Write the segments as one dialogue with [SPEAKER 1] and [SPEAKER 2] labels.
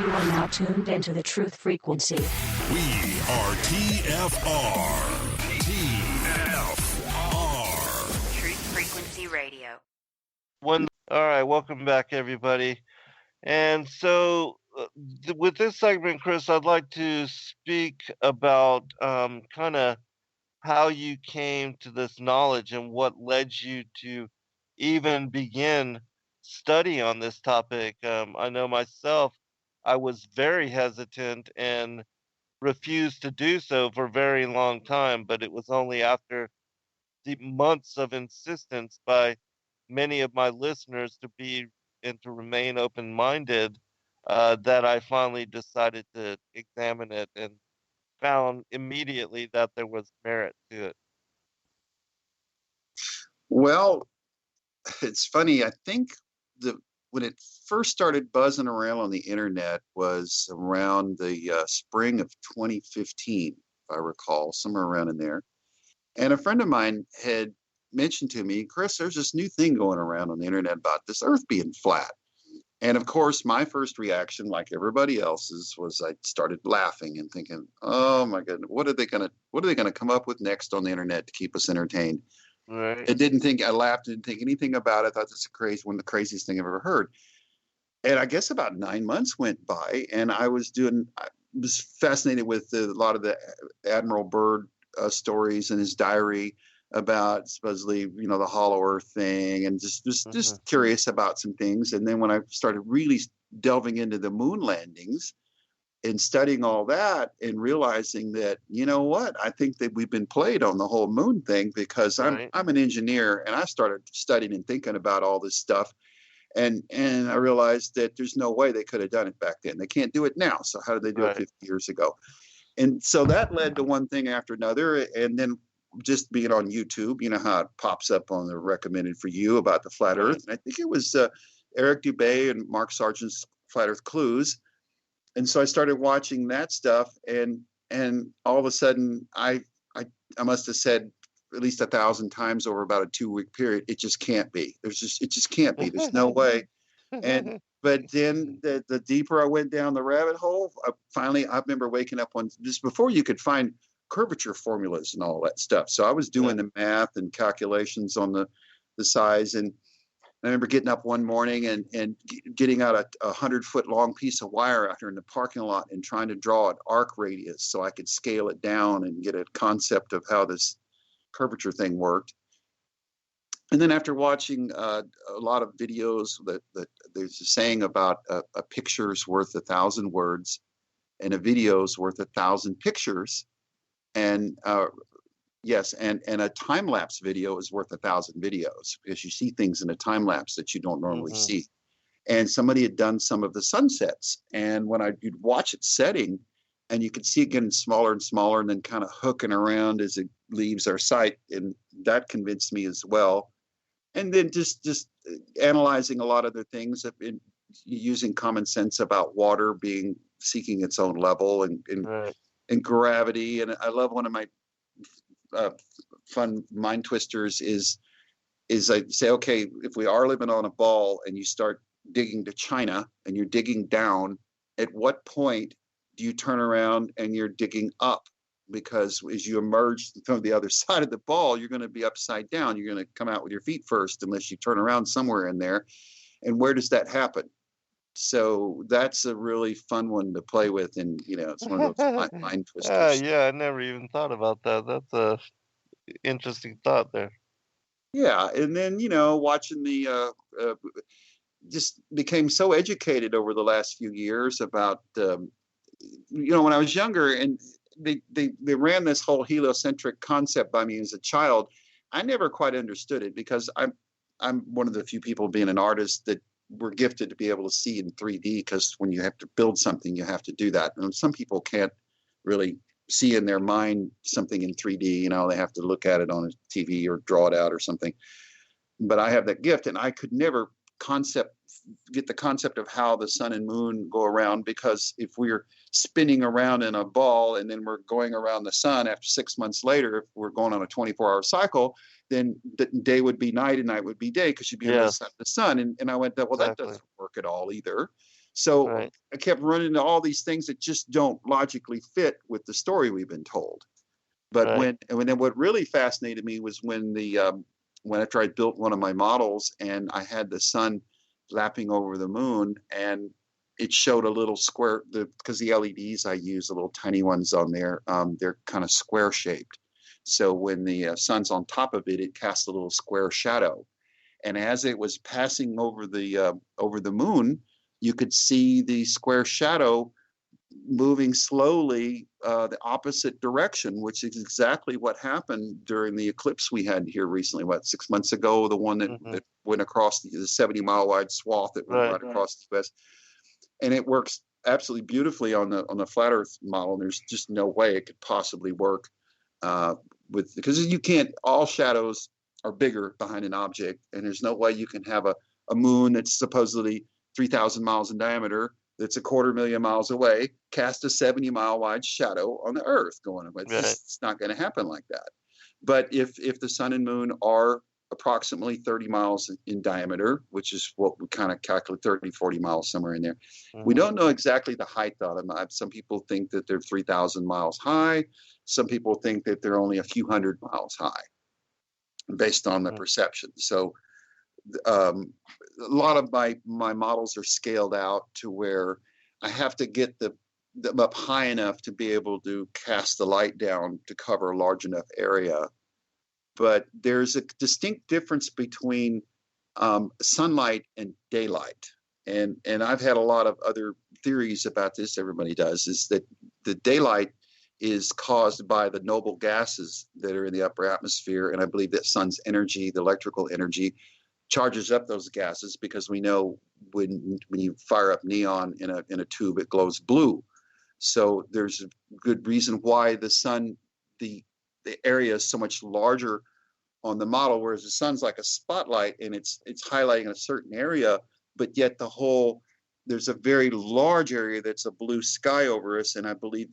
[SPEAKER 1] You are now tuned into the truth frequency.
[SPEAKER 2] We are TFR.
[SPEAKER 3] Truth Frequency Radio.
[SPEAKER 4] All right, welcome back, everybody. And so, with this segment, Chris, I'd like to speak about kind of how you came to this knowledge and what led you to even begin study on this topic. I know myself, I was very hesitant and refused to do so for a very long time, but it was only after the months of insistence by many of my listeners to be and to remain open-minded that I finally decided to examine it and found immediately that there was merit to it.
[SPEAKER 5] Well, it's funny. I think when it first started buzzing around on the internet was around the spring of 2015, if I recall, somewhere around in there. And a friend of mine had mentioned to me, Chris, there's this new thing going around on the internet about this Earth being flat. And of course, my first reaction, like everybody else's, was I started laughing and thinking, "Oh my goodness, what are they gonna come up with next on the internet to keep us entertained?"
[SPEAKER 4] Right.
[SPEAKER 5] I laughed, didn't think anything about it. I thought this is one of the craziest thing I've ever heard. And I guess about 9 months went by, and I was fascinated with a lot of the Admiral Byrd stories in his diary about supposedly, the hollow earth thing, and just curious about some things. And then when I started really delving into the moon landings and studying all that and realizing that, you know what, I think that we've been played on the whole moon thing, because I'm an engineer, and I started studying and thinking about all this stuff. And I realized that there's no way they could have done it back then. They can't do it now. So how did they do it 50 years ago? And so that led to one thing after another. And then just being on YouTube, you know how it pops up on the recommended for you about the flat Earth. And I think it was Eric Dubay and Mark Sargent's Flat Earth Clues. And so I started watching that stuff, and all of a sudden I must have said at least 1,000 times over about a 2-week period, it just can't be. It just can't be. There's no way. But then the deeper I went down the rabbit hole, I remember waking up just before you could find curvature formulas and all that stuff. So I was doing the math and calculations on the size, and I remember getting up one morning and getting out a 100-foot long piece of wire out here in the parking lot and trying to draw an arc radius so I could scale it down and get a concept of how this curvature thing worked. And then after watching a lot of videos, that there's a saying about a picture's worth 1,000 words and a video's worth 1,000 pictures. And yes, and a time-lapse video is worth 1,000 videos, because you see things in a time-lapse that you don't normally see. And somebody had done some of the sunsets, and when you'd watch it setting, and you could see it getting smaller and smaller and then kind of hooking around as it leaves our sight, and that convinced me as well. And then just analyzing a lot of the things, using common sense about water seeking its own level, and gravity. And I love one of my fun mind twisters is I say, okay, if we are living on a ball and you start digging to China and you're digging down, at what point do you turn around and you're digging up? Because as you emerge from the other side of the ball, you're going to be upside down. You're going to come out with your feet first unless you turn around somewhere in there. And where does that happen? So that's a really fun one to play with, and it's one of those mind twisters.
[SPEAKER 4] Yeah, I never even thought about that. That's a interesting thought there.
[SPEAKER 5] Yeah, and then watching just became so educated over the last few years about when I was younger, and they ran this whole heliocentric concept by me as a child. I never quite understood it, because I'm one of the few people, being an artist, that we're gifted to be able to see in 3D, because when you have to build something, you have to do that. And some people can't really see in their mind something in 3D. They have to look at it on a TV or draw it out or something. But I have that gift, and I could never get the concept of how the sun and moon go around, because if we're spinning around in a ball and then we're going around the sun after 6 months later, if we're going on a 24-hour cycle, then the day would be night and night would be day, because you'd be on the sun. And I went, well, that doesn't work at all either. So
[SPEAKER 4] Right.
[SPEAKER 5] I kept running into all these things that just don't logically fit with the story we've been told. But
[SPEAKER 4] Right.
[SPEAKER 5] then what really fascinated me was when after I built one of my models and I had the sun lapping over the moon, and it showed a little square, because the LEDs I use, the little tiny ones on there, they're kind of square shaped. So when the sun's on top of it, it casts a little square shadow. And as it was passing over the moon, you could see the square shadow moving slowly the opposite direction, which is exactly what happened during the eclipse we had here recently, what, 6 months ago, the one that went across the 70-mile wide swath that went right across the US. And it works absolutely beautifully on the flat Earth model. And there's just no way it could possibly work because you can't. All shadows are bigger behind an object, and there's no way you can have a moon that's supposedly 3,000 miles in diameter that's 250,000 miles away cast a 70-mile wide shadow on the Earth going away. It's not going to happen like that. But if the sun and moon are approximately 30 miles in diameter, which is what we kind of calculate, 30, 40 miles, somewhere in there. We don't know exactly the height of them. Some people think that they're 3,000 miles high. Some people think that they're only a few hundred miles high based on the perception. So a lot of my models are scaled out to where I have to get them up high enough to be able to cast the light down to cover a large enough area. But there's a distinct difference between sunlight and daylight. And I've had a lot of other theories about this. Everybody does, is that the daylight is caused by the noble gases that are in the upper atmosphere. And I believe that sun's energy, the electrical energy, charges up those gases, because we know when you fire up neon in a tube, it glows blue. So there's a good reason why the sun, the area is so much larger on the model, whereas the sun's like a spotlight and it's highlighting a certain area, but yet there's a very large area that's a blue sky over us, and I believe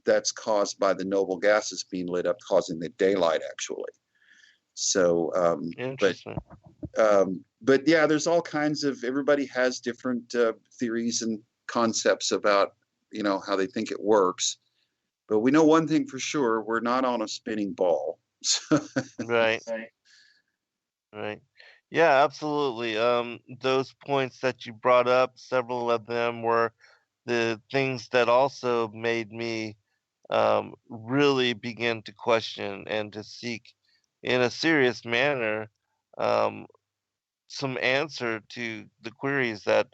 [SPEAKER 5] that's caused by the noble gases being lit up, causing the daylight actually. So,
[SPEAKER 4] Interesting.
[SPEAKER 5] but yeah, there's all kinds of. Everybody has different theories and concepts about how they think it works. But we know one thing for sure: we're not on a spinning ball.
[SPEAKER 4] Right. Right. Yeah, absolutely. Those points that you brought up, several of them were the things that also made me really begin to question and to seek in a serious manner um, some answer to the queries that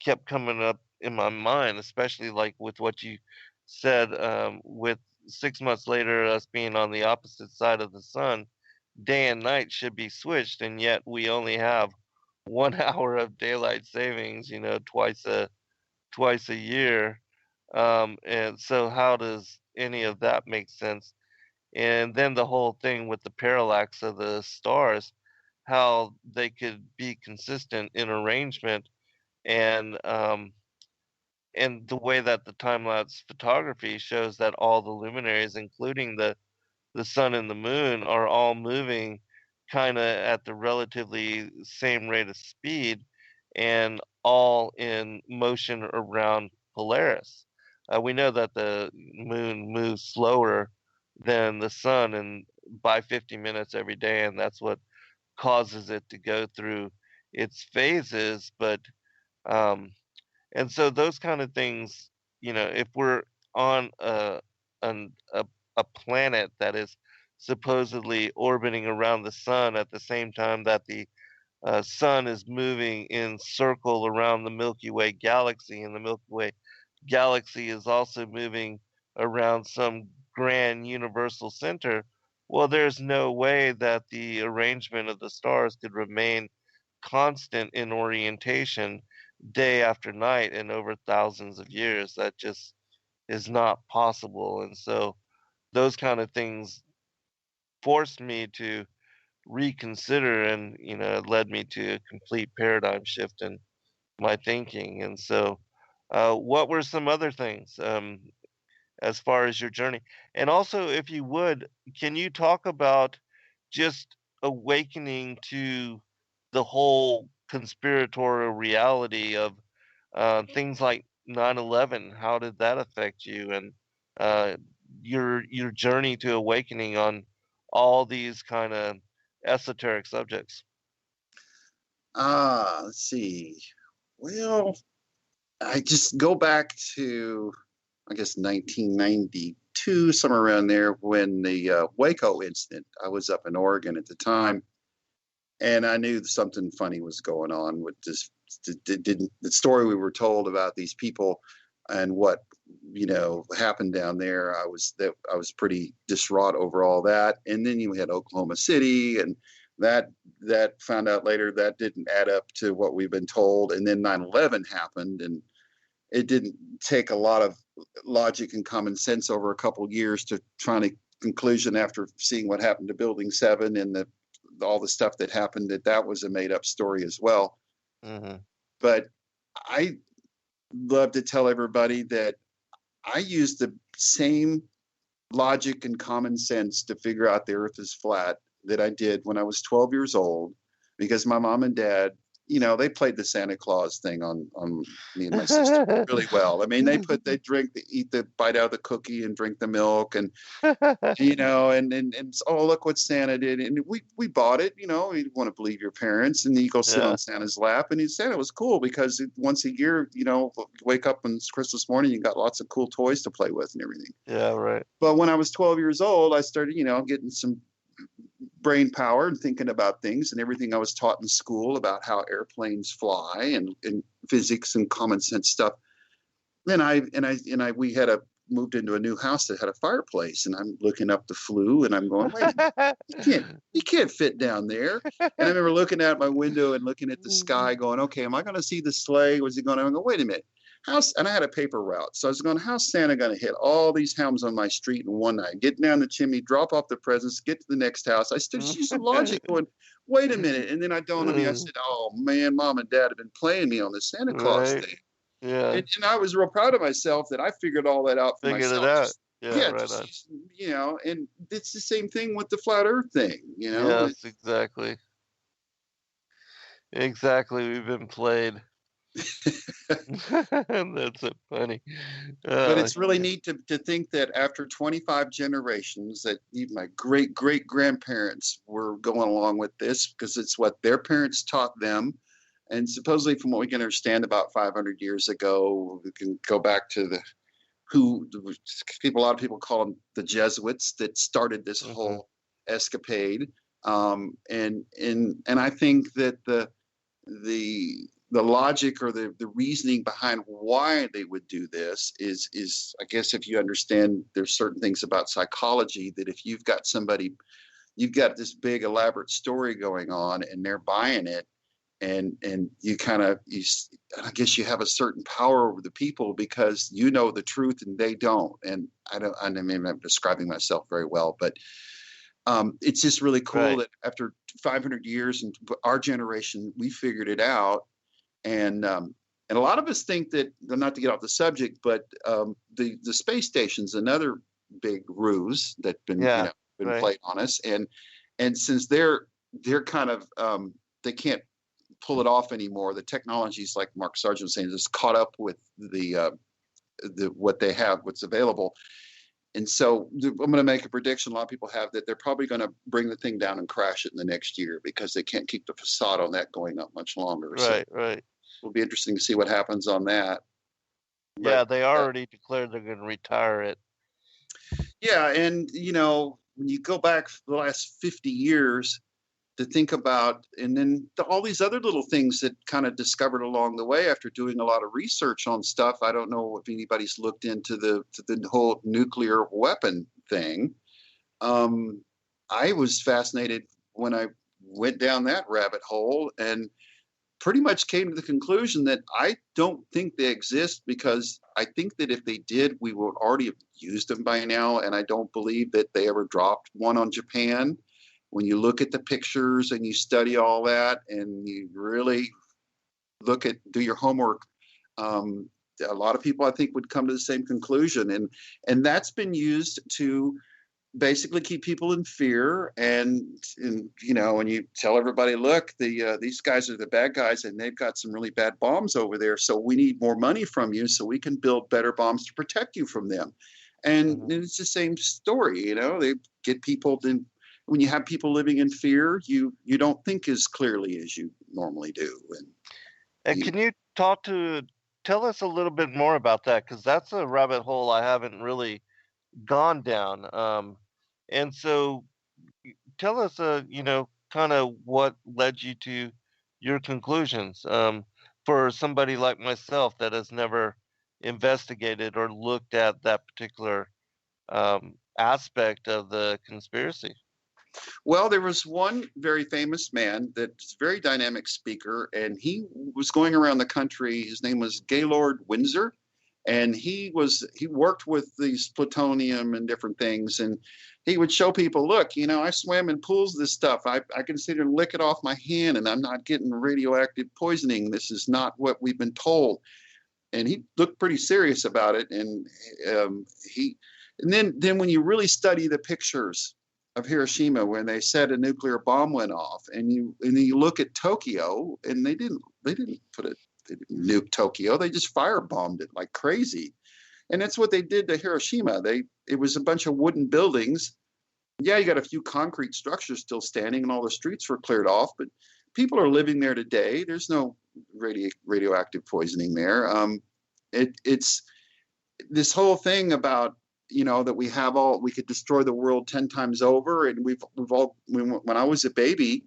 [SPEAKER 4] kept coming up in my mind, especially like with what you said, with 6 months later, us being on the opposite side of the sun, day and night should be switched, and yet we only have 1 hour of daylight savings, twice a year. And so how does any of that make sense? And then the whole thing with the parallax of the stars, how they could be consistent in arrangement, and the way that the time lapse photography shows that all the luminaries, including the sun and the moon, are all moving kind of at the relatively same rate of speed, and all in motion around Polaris. We know that the moon moves slower than the sun and by 50 minutes every day, and that's what causes it to go through its phases. But um, and so those kind of things, if we're on an, a planet that is supposedly orbiting around the sun at the same time that the sun is moving in circle around the Milky Way galaxy, and the Milky Way galaxy is also moving around some grand universal center, well, there's no way that the arrangement of the stars could remain constant in orientation day after night and over thousands of years. That just is not possible. And so those kind of things forced me to reconsider, and it led me to a complete paradigm shift in my thinking. And so what were some other things as far as your journey? And also, if you would, can you talk about just awakening to the whole conspiratorial reality of things like 9/11. How did that affect you, and uh, your journey to awakening on all these kind of esoteric subjects?
[SPEAKER 5] Let's see. Well, I just go back to, I guess, 1992, somewhere around there, when the Waco incident. I was up in Oregon at the time, and I knew something funny was going on with this. The story we were told about these people and what happened down there. I was pretty distraught over all that. And then you had Oklahoma City, and that found out later that didn't add up to what we've been told. And then 9/11 happened, and it didn't take a lot of logic and common sense over a couple of years to find a conclusion after seeing what happened to Building 7 and all the stuff that happened, that was a made up story as well.
[SPEAKER 4] Mm-hmm.
[SPEAKER 5] But I love to tell everybody that I use the same logic and common sense to figure out the earth is flat that I did when I was 12 years old, because my mom and dad, they played the Santa Claus thing on me and my sister really well. I mean, they eat the bite out of the cookie and drink the milk, and and oh, look what Santa did, and we bought it. You want to believe your parents, and you go sit on Santa's lap, and Santa was cool because once a year, wake up on Christmas morning, you got lots of cool toys to play with and everything.
[SPEAKER 4] Yeah, right.
[SPEAKER 5] But when I was 12 years old, I started, getting some brain power and thinking about things, and everything I was taught in school about how airplanes fly and physics and common sense stuff. Then we had moved into a new house that had a fireplace, and I'm looking up the flue, and I'm going, wait, you can't fit down there. And I remember looking out my window and looking at the sky, going, okay, am I going to see the sleigh? Was he going? I'm going, wait a minute. And I had a paper route. So I was going, how's Santa going to hit all these homes on my street in one night? Get down the chimney, drop off the presents, get to the next house. I stood using logic going, wait a minute. And then I dawned on me, I said, oh man, mom and dad have been playing me on the Santa Claus thing.
[SPEAKER 4] Yeah.
[SPEAKER 5] And I was real proud of myself that I figured all that out for myself.
[SPEAKER 4] Figured it out. Yeah, right.
[SPEAKER 5] And it's the same thing with the flat earth thing,
[SPEAKER 4] Yes, exactly. Exactly. We've been played. That's so funny.
[SPEAKER 5] But it's really neat to think that after 25 generations, that even my great grandparents were going along with this, because it's what their parents taught them. And supposedly, from what we can understand, about 500 years ago, we can go back to a lot of people call them the Jesuits, that started this whole escapade. And I think that the logic or the reasoning behind why they would do this is, I guess, if you understand, there's certain things about psychology that if you've got this big elaborate story going on and they're buying it, and I guess you have a certain power over the people because you know the truth and they don't. And I mean, I'm describing myself very well, but it's just really cool that after 500 years and our generation, we figured it out. And a lot of us think that, not to get off the subject, but the space station's another big ruse that's been played on us. And since they're kind of they can't pull it off anymore, the technology's, like Mark Sargent was saying, just caught up with what they have, what's available. And so I'm going to make a prediction. A lot of people have that they're probably going to bring the thing down and crash it in the next year because they can't keep the facade on that going up much longer.
[SPEAKER 4] Right.
[SPEAKER 5] It'll be interesting to see what happens on that.
[SPEAKER 4] Yeah, they already declared they're going to retire it.
[SPEAKER 5] Yeah, and when you go back the last 50 years to think about, and then all these other little things that kind of discovered along the way after doing a lot of research on stuff. I don't know if anybody's looked into the whole nuclear weapon thing. I was fascinated when I went down that rabbit hole and pretty much came to the conclusion that I don't think they exist, because I think that if they did, we would already have used them by now. And I don't believe that they ever dropped one on Japan. When you look at the pictures and you study all that and you really do your homework, a lot of people, I think, would come to the same conclusion. And that's been used to basically keep people in fear, and you know, and you tell everybody, look, these guys are the bad guys, and they've got some really bad bombs over there, so we need more money from you so we can build better bombs to protect you from them. And it's the same story, you know. They get people to, when you have people living in fear, you don't think as clearly as you normally do.
[SPEAKER 4] And can you tell us a little bit more about that? Because that's a rabbit hole I haven't really gone down. And so tell us, you know, kind of what led you to your conclusions, for somebody like myself that has never investigated or looked at that particular aspect of the conspiracy.
[SPEAKER 5] Well, there was one very famous man that's a very dynamic speaker, and he was going around the country. His name was Gaylord Windsor, and he worked with these plutonium and different things, and he would show people, look, you know, I swam in pools of this stuff. I can sit here and lick it off my hand, and I'm not getting radioactive poisoning. This is not what we've been told. And he looked pretty serious about it, and then when you really study the pictures of Hiroshima when they said a nuclear bomb went off, and then you look at Tokyo, and they didn't nuke Tokyo, they just firebombed it like crazy. And that's what they did to Hiroshima. It was a bunch of wooden buildings. Yeah, you got a few concrete structures still standing, and all the streets were cleared off, but people are living there today. There's no radioactive poisoning there. It's this whole thing about, you know, that we could destroy the world 10 times over. And when I was a baby,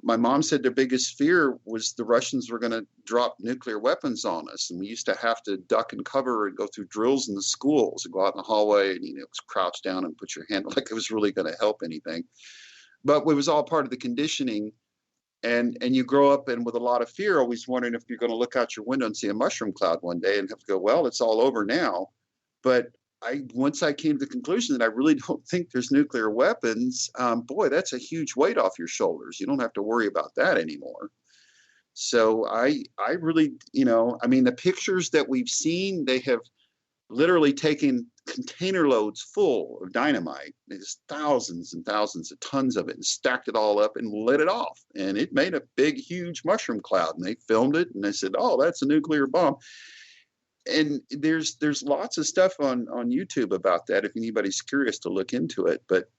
[SPEAKER 5] my mom said their biggest fear was the Russians were going to drop nuclear weapons on us. And we used to have to duck and cover and go through drills in the schools and go out in the hallway and, you know, crouch down and put your hand like it was really going to help anything. But it was all part of the conditioning. And you grow up and with a lot of fear, always wondering if you're going to look out your window and see a mushroom cloud one day and have to go, well, it's all over now. But once I came to the conclusion that I really don't think there's nuclear weapons, boy, that's a huge weight off your shoulders. You don't have to worry about that anymore. So I really, you know, I mean, the pictures that we've seen, they have literally taken container loads full of dynamite. There's thousands and thousands of tons of it, and stacked it all up and lit it off. And it made a big, huge mushroom cloud. And they filmed it, and they said, oh, that's a nuclear bomb. And there's lots of stuff on YouTube about that if anybody's curious to look into it. But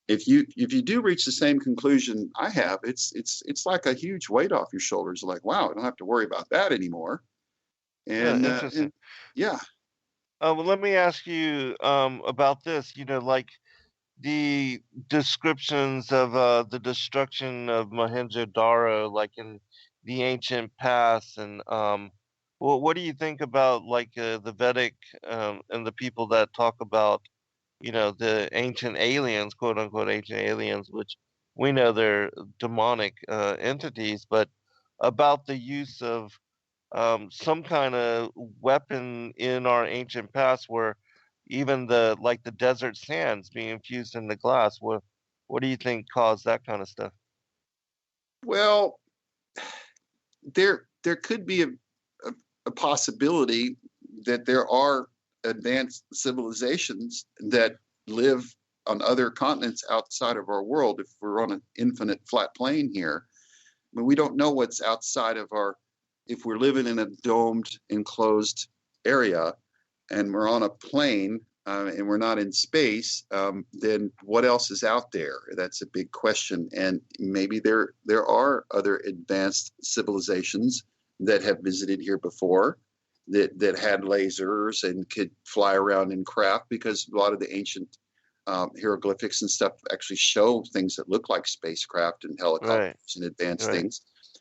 [SPEAKER 5] if you do reach the same conclusion I have, it's like a huge weight off your shoulders. Like, wow, I don't have to worry about that anymore. And,
[SPEAKER 4] interesting.
[SPEAKER 5] Yeah.
[SPEAKER 4] Well, let me ask you about this. You know, like the descriptions of the destruction of Mohenjo-Daro, like in the ancient past, and well, what do you think about like the Vedic and the people that talk about, you know, the ancient aliens, quote unquote ancient aliens, which we know they're demonic entities, but about the use of some kind of weapon in our ancient past, where even the desert sands being infused into glass. What do you think caused that kind of stuff?
[SPEAKER 5] Well, there could be a possibility that there are advanced civilizations that live on other continents outside of our world. If we're on an infinite flat plane here, I mean, we don't know what's outside of if we're living in a domed, enclosed area and we're on a plane and we're not in space, then what else is out there? That's a big question. And maybe there are other advanced civilizations that have visited here before that had lasers and could fly around in craft, because a lot of the ancient hieroglyphics and stuff actually show things that look like spacecraft and helicopters and advanced things.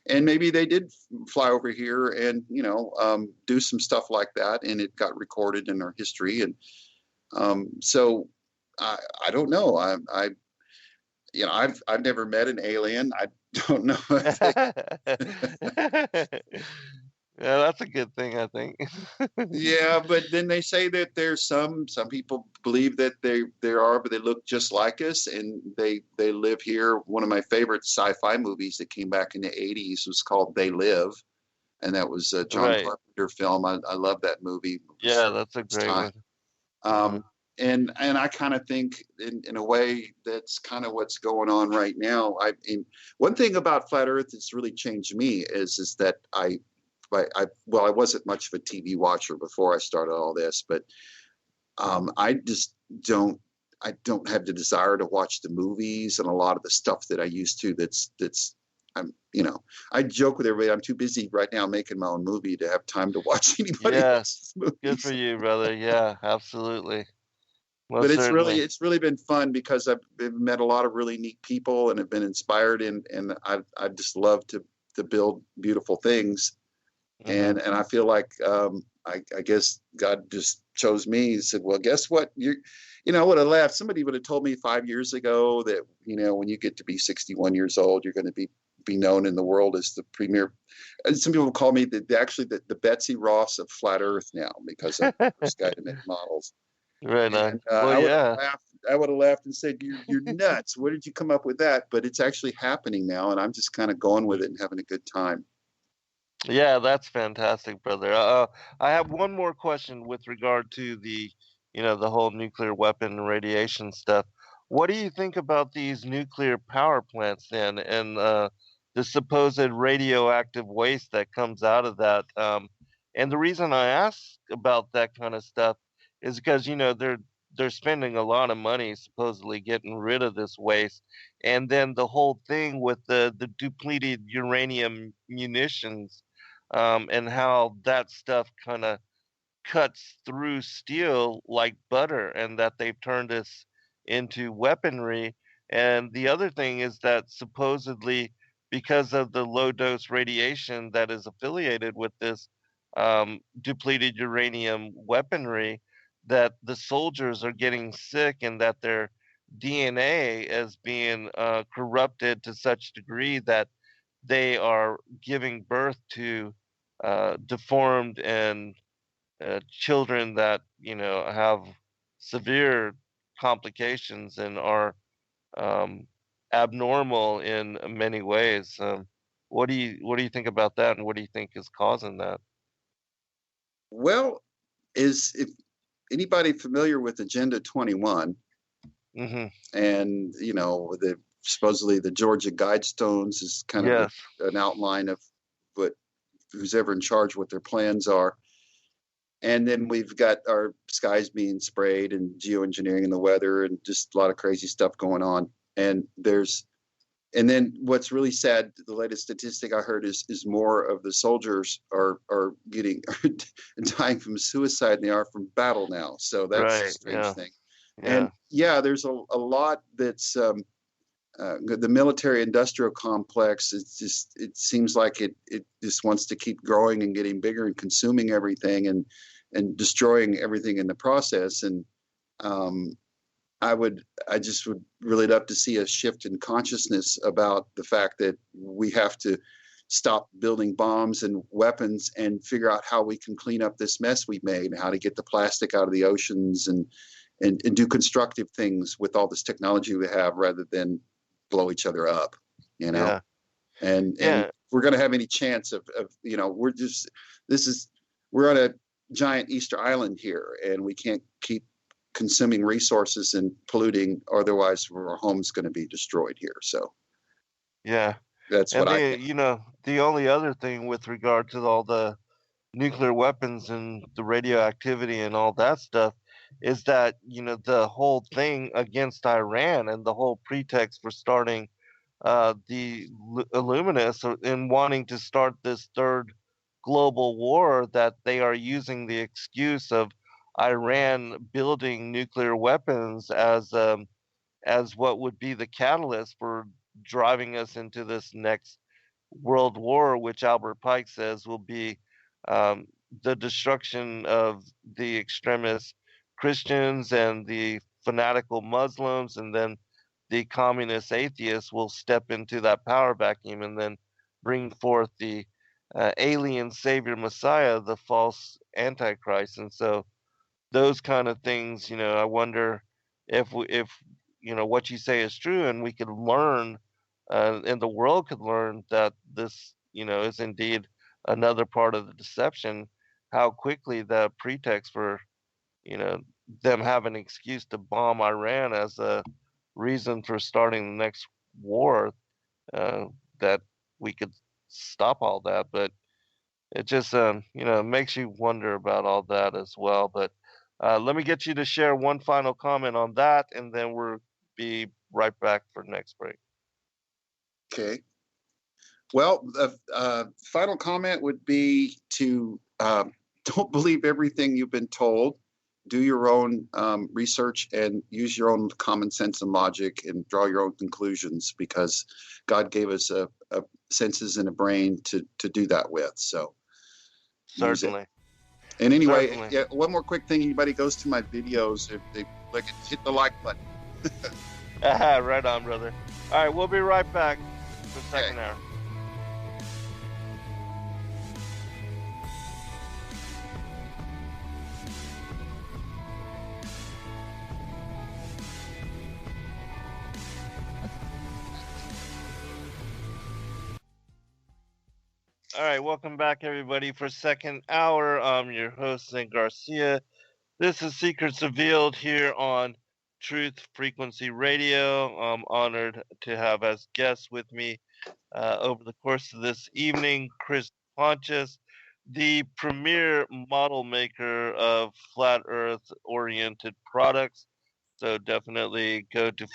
[SPEAKER 5] And maybe they did fly over here and, you know, do some stuff like that, and it got recorded in our history. And so I don't know. I've never met an alien. I don't know.
[SPEAKER 4] Yeah, that's a good thing, I think.
[SPEAKER 5] Yeah, but then they say that there's some people believe that there are, but they look just like us, and they live here. One of my favorite sci-fi movies that came back in the 80s was called They Live, and that was a John Carpenter film. I love that movie.
[SPEAKER 4] Yeah, that's a great one.
[SPEAKER 5] and I kind of think in a way that's kind of what's going on right now. One thing about flat Earth that's really changed me is that I wasn't much of a TV watcher before I started all this, but I just don't have the desire to watch the movies and a lot of the stuff that I used to. I joke with everybody, I'm too busy right now making my own movie to have time to watch anybody else's movies.
[SPEAKER 4] Good for you, brother. Yeah, absolutely.
[SPEAKER 5] But
[SPEAKER 4] Most certainly.
[SPEAKER 5] it's really been fun because I've met a lot of really neat people and have been inspired, and I just love to build beautiful things.
[SPEAKER 4] Mhm.
[SPEAKER 5] And I feel like I guess God just chose me. He said, well, guess what? I would have laughed. Somebody would have told me 5 years ago that, when you get to be 61 years old, you're going to be known in the world as the premier. And some people call me the Betsy Ross of flat Earth now, because I'm the first guy to make models.
[SPEAKER 4] Right on.
[SPEAKER 5] And
[SPEAKER 4] Well, yeah.
[SPEAKER 5] I would have laughed and said, you're nuts. Where did you come up with that? But it's actually happening now, and I'm just kind of going with it and having a good time.
[SPEAKER 4] Yeah, that's fantastic, brother. I have one more question with regard to the whole nuclear weapon and radiation stuff. What do you think about these nuclear power plants then, and the supposed radioactive waste that comes out of that? And the reason I ask about that kind of stuff is because they're spending a lot of money supposedly getting rid of this waste, and then the whole thing with the depleted uranium munitions, and how that stuff kind of cuts through steel like butter, and that they've turned this into weaponry. And the other thing is that supposedly, because of the low dose radiation that is affiliated with this depleted uranium weaponry, that the soldiers are getting sick, and that their DNA is being corrupted to such degree that they are giving birth to deformed and children that have severe complications and are um, abnormal in many ways. What do you think about that, and what do you think is causing that?
[SPEAKER 5] Well, if anybody familiar with Agenda 21,
[SPEAKER 4] Hmm.
[SPEAKER 5] and the supposedly the Georgia Guidestones is kind of
[SPEAKER 4] Yes.
[SPEAKER 5] an outline of what who's ever in charge, what their plans are. And then we've got our skies being sprayed and geoengineering in the weather and just a lot of crazy stuff going on. And then what's really sad, the latest statistic I heard is more of the soldiers are getting are dying from suicide than they are from battle now. So that's a
[SPEAKER 4] Right.
[SPEAKER 5] strange
[SPEAKER 4] Yeah.
[SPEAKER 5] thing.
[SPEAKER 4] Yeah.
[SPEAKER 5] And yeah, there's a lot that's the military industrial complex. It seems like it just wants to keep growing and getting bigger and consuming everything and destroying everything in the process. And um, I just would really love to see a shift in consciousness about the fact that we have to stop building bombs and weapons and figure out how we can clean up this mess we've made, and how to get the plastic out of the oceans and do constructive things with all this technology we have, rather than blow each other up,
[SPEAKER 4] Yeah.
[SPEAKER 5] and
[SPEAKER 4] Yeah.
[SPEAKER 5] if we're going to have any chance of we're on a giant Easter Island here, and we can't keep consuming resources and polluting, otherwise our home's going to be destroyed here. So
[SPEAKER 4] Yeah.
[SPEAKER 5] that's what
[SPEAKER 4] And
[SPEAKER 5] I think.
[SPEAKER 4] the only other thing with regard to all the nuclear weapons and the radioactivity and all that stuff is that the whole thing against Iran, and the whole pretext for starting the Illuminists in wanting to start this third global war, that they are using the excuse of Iran building nuclear weapons as what would be the catalyst for driving us into this next world war, which Albert Pike says will be um, the destruction of the extremist Christians and the fanatical Muslims, and then the communist atheists will step into that power vacuum and then bring forth the alien savior Messiah, the false Antichrist. And so those kind of things, I wonder if what you say is true, and we could learn, and the world could learn that this, is indeed another part of the deception. How quickly the pretext for, them have an excuse to bomb Iran as a reason for starting the next war, uh, that we could stop all that. But it just, makes you wonder about all that as well. But let me get you to share one final comment on that, and then we'll be right back for next break.
[SPEAKER 5] Okay. Well, the final comment would be to don't believe everything you've been told. Do your own research and use your own common sense and logic and draw your own conclusions, because God gave us a senses and a brain to do that with. So use it.
[SPEAKER 4] Certainly.
[SPEAKER 5] And anyway,
[SPEAKER 4] Certainly.
[SPEAKER 5] yeah, one more quick thing. Anybody goes to my videos, if they like, hit the like button.
[SPEAKER 4] Right on, brother. All right, we'll be right back for the second hour. All right, welcome back, everybody, for second hour. I'm your host, Zen Garcia. This is Secrets Revealed here on Truth Frequency Radio. I'm honored to have as guests with me over the course of this evening Chris Pontius, the premier model maker of flat Earth oriented products. So definitely go to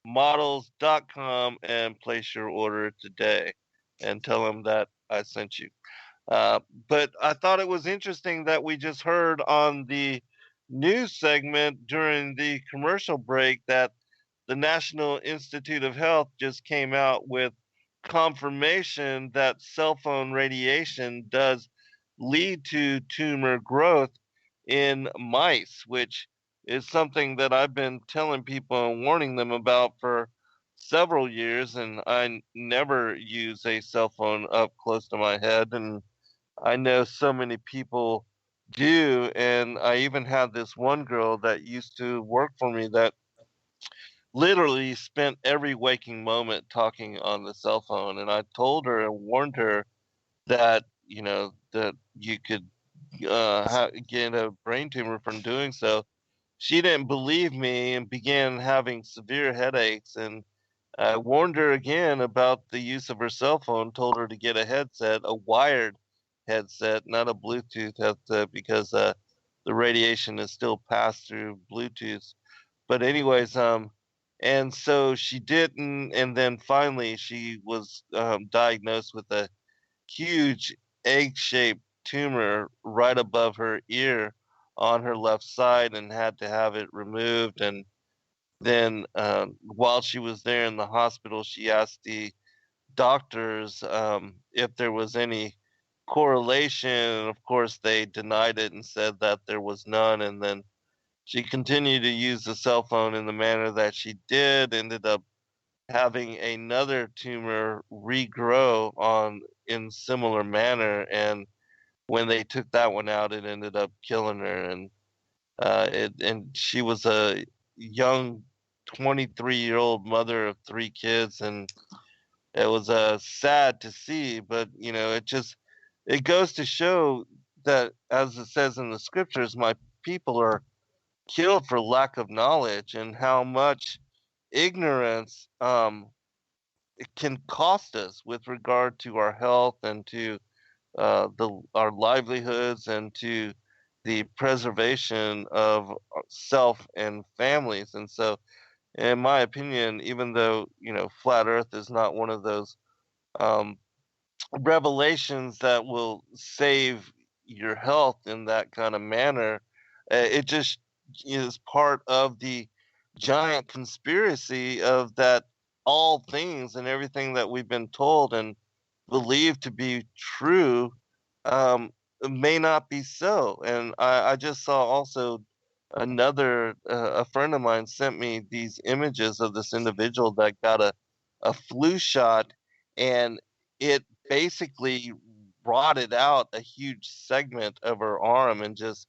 [SPEAKER 4] flatearthmodels.com and place your order today, and tell them that I sent you. But I thought it was interesting that we just heard on the news segment during the commercial break that the National Institute of Health just came out with confirmation that cell phone radiation does lead to tumor growth in mice, which is something that I've been telling people and warning them about for several years. And I never use a cell phone up close to my head. And I know so many people do. And I even had this one girl that used to work for me that literally spent every waking moment talking on the cell phone. And I told her and warned her that, that you could get a brain tumor from doing so. She didn't believe me and began having severe headaches. And I warned her again about the use of her cell phone, told her to get a headset, a wired headset, not a Bluetooth headset, because the radiation is still passed through Bluetooth. But anyways, and so she didn't, and then finally she was diagnosed with a huge egg-shaped tumor right above her ear on her left side, and had to have it removed. And then while she was there in the hospital, she asked the doctors if there was any correlation. And of course, they denied it and said that there was none. And then she continued to use the cell phone in the manner that she did, ended up having another tumor regrow on in similar manner. And when they took that one out, it ended up killing her. And and she was a young 23-year-old mother of 3 kids, and it was sad to see. But it goes to show that, as it says in the scriptures, my people are killed for lack of knowledge, and how much ignorance it can cost us with regard to our health and to our livelihoods and to the preservation of self and families. And so, in my opinion, even though flat Earth is not one of those um, revelations that will save your health in that kind of manner, it just is part of the giant conspiracy of that all things and everything that we've been told and believed to be true um, may not be so. And I just saw also a friend of mine sent me these images of this individual that got a flu shot, and it basically rotted out a huge segment of her arm, and just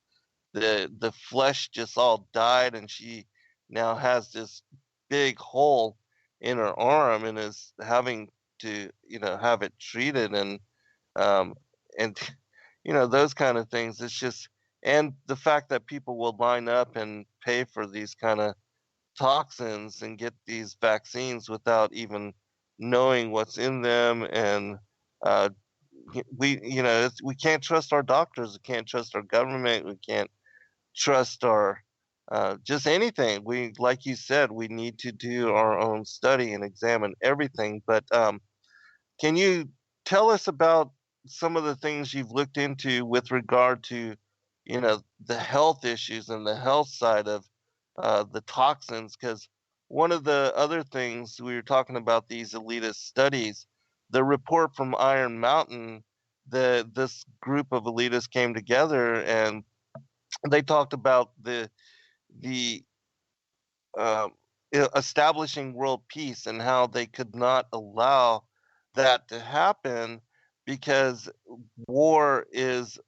[SPEAKER 4] the flesh just all died, and she now has this big hole in her arm and is having to have it treated. Um and those kind of things, it's just, and the fact that people will line up and pay for these kind of toxins and get these vaccines without even knowing what's in them. And uh, we can't trust our doctors, we can't trust our government, we can't trust our just anything. We, like you said, we need to do our own study and examine everything. But can you tell us about some of the things you've looked into with regard to, the health issues and the health side of the toxins? Because one of the other things we were talking about, these elitist studies, the report from Iron Mountain, this group of elitists came together and they talked about the establishing world peace and how they could not allow that to happen because war is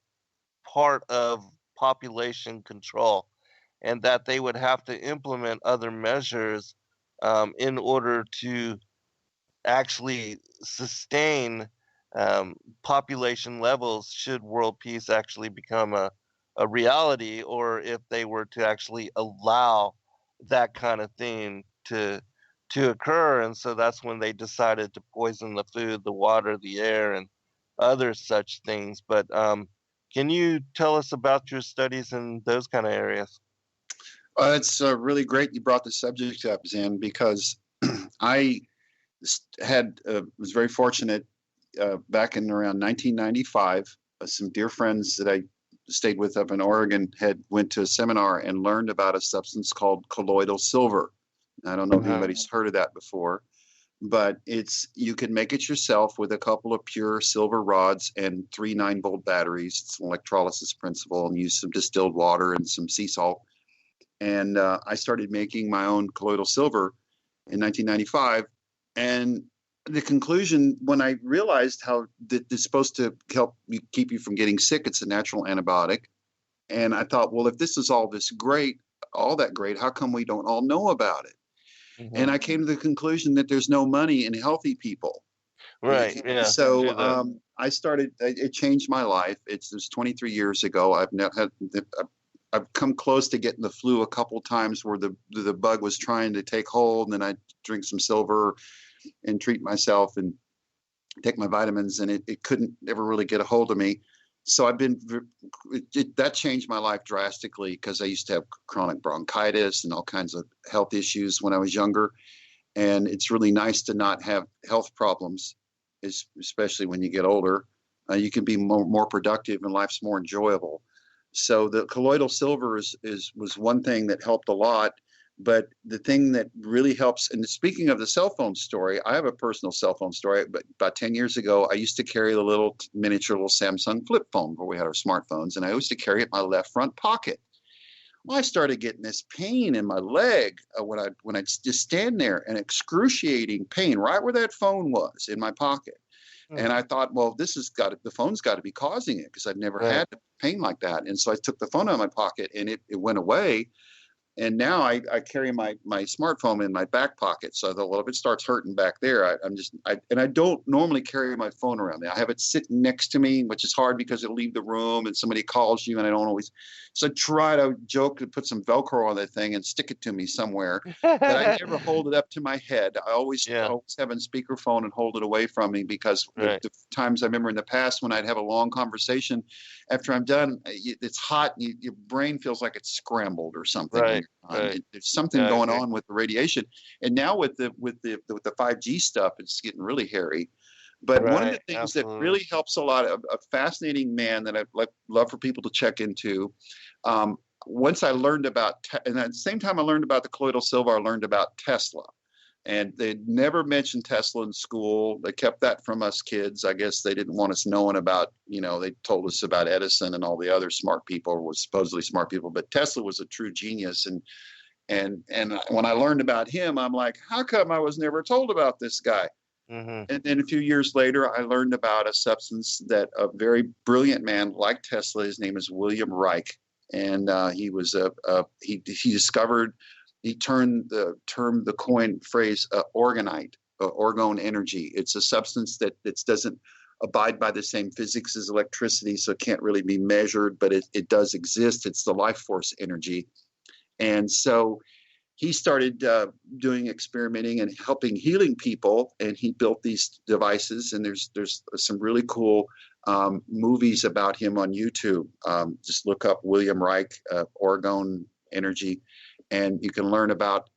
[SPEAKER 4] part of population control, and that they would have to implement other measures in order to actually sustain population levels should world peace actually become a reality, or if they were to actually allow that kind of thing to occur. And so that's when they decided to poison the food, the water, the air, and other such things. But can you tell us about your studies in those kind of areas?
[SPEAKER 5] It's really great you brought the subject up, Zan, because I was very fortunate back in around 1995. Some dear friends that I stayed with up in Oregon went to a seminar and learned about a substance called colloidal silver. I don't know if anybody's heard of that before, but you can make it yourself with a couple of pure silver rods and 3 9-volt batteries. It's an electrolysis principle, and use some distilled water and some sea salt. And I started making my own colloidal silver in 1995. And the conclusion, when I realized how it's supposed to help you keep you from getting sick, it's a natural antibiotic. And I thought, well, if this is all that great, how come we don't all know about it? And I came to the conclusion that there's no money in healthy people.
[SPEAKER 4] Right. Yeah.
[SPEAKER 5] So I started. It changed my life. It was 23 years ago. I've come close to getting the flu a couple times where the bug was trying to take hold, and then I drink some silver and treat myself and take my vitamins, and it couldn't ever really get a hold of me. So that changed my life drastically, because I used to have chronic bronchitis and all kinds of health issues when I was younger. And it's really nice to not have health problems, especially when you get older. You can be more productive and life's more enjoyable. So the colloidal silver was one thing that helped a lot. But the thing that really helps, and speaking of the cell phone story, I have a personal cell phone story. But about 10 years ago, I used to carry the little Samsung flip phone where we had our smartphones, and I used to carry it in my left front pocket. Well, I started getting this pain in my leg when I just stand there, an excruciating pain right where that phone was in my pocket. And I thought, well, the phone's got to be causing it, because I've never had pain like that. And so I took the phone out of my pocket, and it went away. And now I carry my smartphone in my back pocket. So I thought, well, if it starts hurting back there, I don't normally carry my phone around there. I have it sitting next to me, which is hard because it'll leave the room and somebody calls you, and I don't always. So I try to joke to put some Velcro on that thing and stick it to me somewhere. But I never hold it up to my head. I always have a speakerphone and hold it away from me, because the times I remember in the past when I'd have a long conversation, after I'm done, it's hot and your brain feels like it's scrambled or something.
[SPEAKER 4] Right.
[SPEAKER 5] There's something going on with the radiation, and now with the 5G stuff, it's getting really hairy. But one of the things that really helps a lot, a fascinating man that I'd love for people to check into. Once I learned about, and at the same time I learned about the colloidal silver, I learned about Tesla. And they never mentioned Tesla in school. They kept that from us kids. I guess they didn't want us knowing about, they told us about Edison and all the other smart people, was supposedly smart people. But Tesla was a true genius. And when I learned about him, I'm like, how come I was never told about this guy? And then a few years later, I learned about a substance that a very brilliant man like Tesla, his name is William Reich. And he was he discovered. He turned the coin phrase orgonite, orgone energy. It's a substance that doesn't abide by the same physics as electricity, so it can't really be measured, but it does exist. It's the life force energy. And so he started doing experimenting and helping healing people, and he built these devices. And there's some really cool movies about him on YouTube. Just look up William Reich, Orgone Energy, and you can learn about.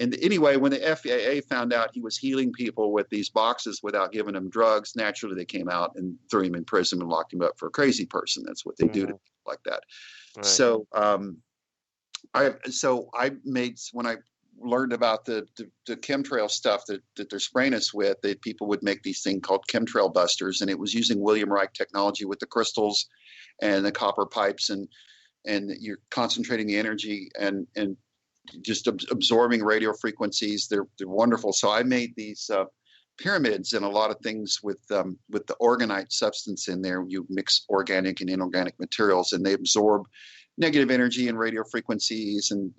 [SPEAKER 5] And anyway, when the FAA found out he was healing people with these boxes without giving them drugs, naturally they came out and threw him in prison and locked him up for a crazy person. That's what they do to people like that. Right. So I made, when I learned about the chemtrail stuff that they're spraying us with, that people would make these things called chemtrail busters, and it was using William Reich technology with the crystals and the copper pipes, and you're concentrating the energy and just absorbing radio frequencies. They're wonderful. So I made these pyramids and a lot of things with the orgonite substance in there. You mix organic and inorganic materials, and they absorb negative energy and radio frequencies. And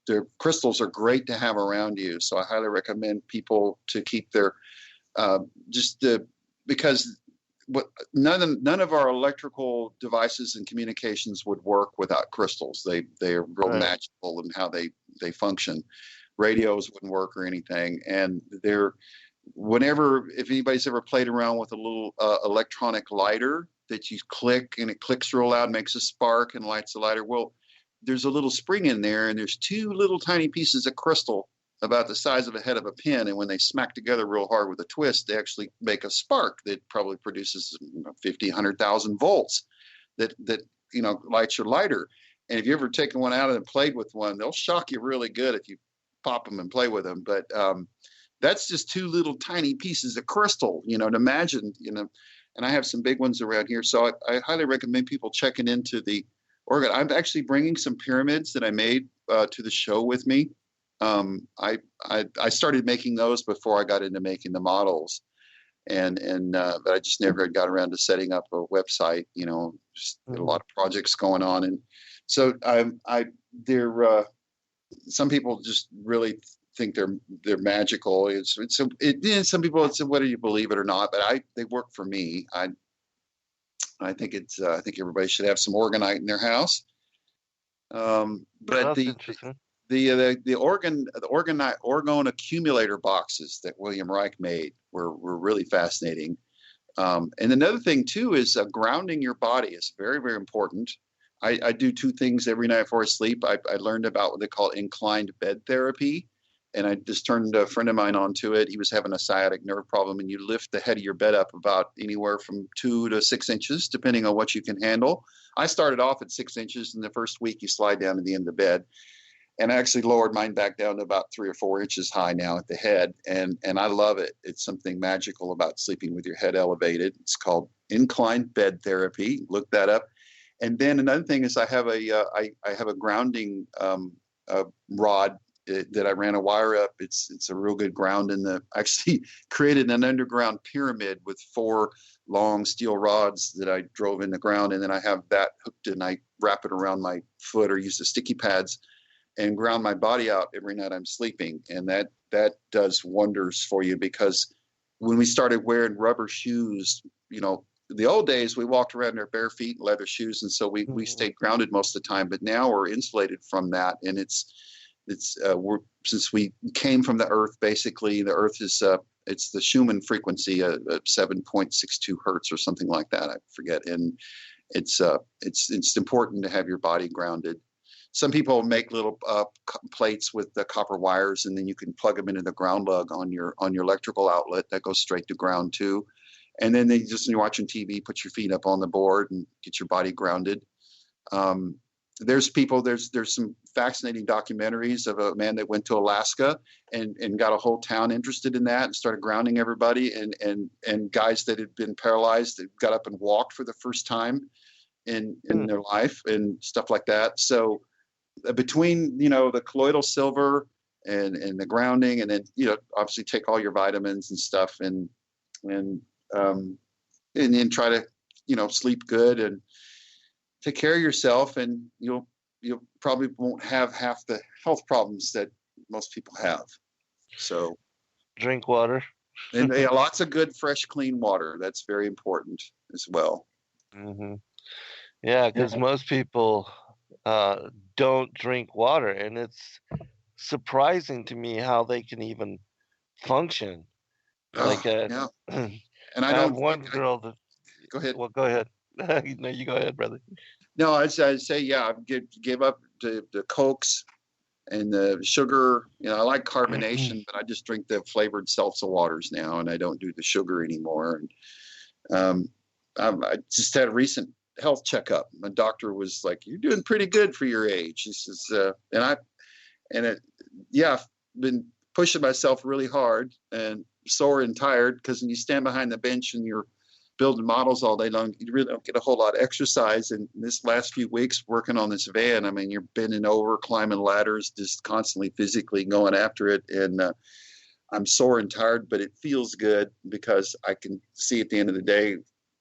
[SPEAKER 5] their crystals are great to have around you. So I highly recommend people to keep their because none of our electrical devices and communications would work without crystals. They are real magical in how they function. Radios wouldn't work or anything. And if anybody's ever played around with a little electronic lighter that you click and it clicks real loud, makes a spark and lights the lighter. Well, there's a little spring in there, and there's two little tiny pieces of crystal about the size of the head of a pin, and when they smack together real hard with a twist, they actually make a spark that probably produces 50, 100,000 volts that lights your lighter. And if you ever taken one out and played with one, they'll shock you really good if you pop them and play with them. But that's just two little tiny pieces of crystal, to imagine, and I have some big ones around here. So I highly recommend people checking into the organ. I'm actually bringing some pyramids that I made to the show with me. I started making those before I got into making the models, but I just never got around to setting up a website. Just a lot of projects going on, and so some people just really think they're magical. Some people, it's whether you believe it or not, but they work for me. I think I think everybody should have some orgonite in their house. But
[SPEAKER 4] that's interesting.
[SPEAKER 5] The orgone accumulator boxes that William Reich made were really fascinating. And another thing too is grounding your body is very, very important. I do two things every night before I sleep. I learned about what they call inclined bed therapy. And I just turned a friend of mine onto it. He was having a sciatic nerve problem, and you lift the head of your bed up about anywhere from 2 to 6 inches, depending on what you can handle. I started off at 6 inches, and the first week you slide down to the end of the bed. And I actually lowered mine back down to about 3 or 4 inches high now at the head. And I love it. It's something magical about sleeping with your head elevated. It's called inclined bed therapy. Look that up. And then another thing is I have a grounding rod that I ran a wire up. It's a real good ground actually created an underground pyramid with 4 long steel rods that I drove in the ground. And then I have that hooked and I wrap it around my foot or use the sticky pads and ground my body out every night I'm sleeping. And that does wonders for you, because when we started wearing rubber shoes, the old days we walked around in our bare feet and leather shoes. And so we stayed grounded most of the time, but now we're insulated from that. And since we came from the earth, basically the earth is it's the Schumann frequency, 7.62 hertz or something like that. I forget. And it's important to have your body grounded. Some people make little plates with the copper wires, and then you can plug them into the ground lug on your electrical outlet that goes straight to ground too. And then when you're watching TV, put your feet up on the board and get your body grounded. There's some fascinating documentaries of a man that went to Alaska and got a whole town interested in that and started grounding everybody, and guys that had been paralyzed that got up and walked for the first time in their life and stuff like that. So between the colloidal silver and the grounding, and then obviously take all your vitamins and stuff, and then try to sleep good and take care of yourself, and you'll probably won't have half the health problems that most people have. So
[SPEAKER 4] drink water.
[SPEAKER 5] And lots of good, fresh, clean water. That's very important as well.
[SPEAKER 4] Hmm. Yeah, because most people don't drink water, and it's surprising to me how they can even function.
[SPEAKER 5] Oh,
[SPEAKER 4] Like,
[SPEAKER 5] yeah.
[SPEAKER 4] I
[SPEAKER 5] And I
[SPEAKER 4] have
[SPEAKER 5] don't
[SPEAKER 4] one girl that.
[SPEAKER 5] go ahead.
[SPEAKER 4] Well, go ahead. No, you go ahead, brother.
[SPEAKER 5] No, I'd say, yeah, I give up the Cokes and the sugar. I like carbonation, but I just drink the flavored seltzer waters now, and I don't do the sugar anymore. And I just had a recent health checkup. My doctor was like, "You're doing pretty good for your age." He says, I've been pushing myself really hard and sore and tired, because when you stand behind the bench and you're building models all day long, you really don't get a whole lot of exercise. And this last few weeks working on this van, I mean, you're bending over, climbing ladders, just constantly physically going after it. And I'm sore and tired, but it feels good because I can see at the end of the day,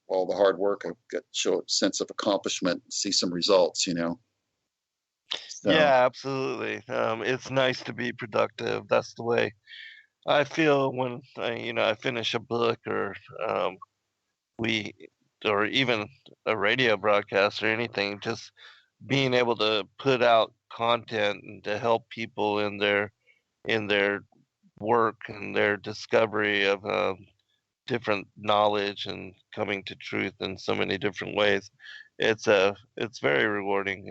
[SPEAKER 5] all the hard work, I've got to show a sense of accomplishment, see some results, So,
[SPEAKER 4] Yeah, absolutely. It's nice to be productive. That's the way I feel when I finish a book, or we, or even a radio broadcast or anything. Just being able to put out content and to help people in their work and their discovery of different knowledge and coming to truth in so many different ways. It's very rewarding,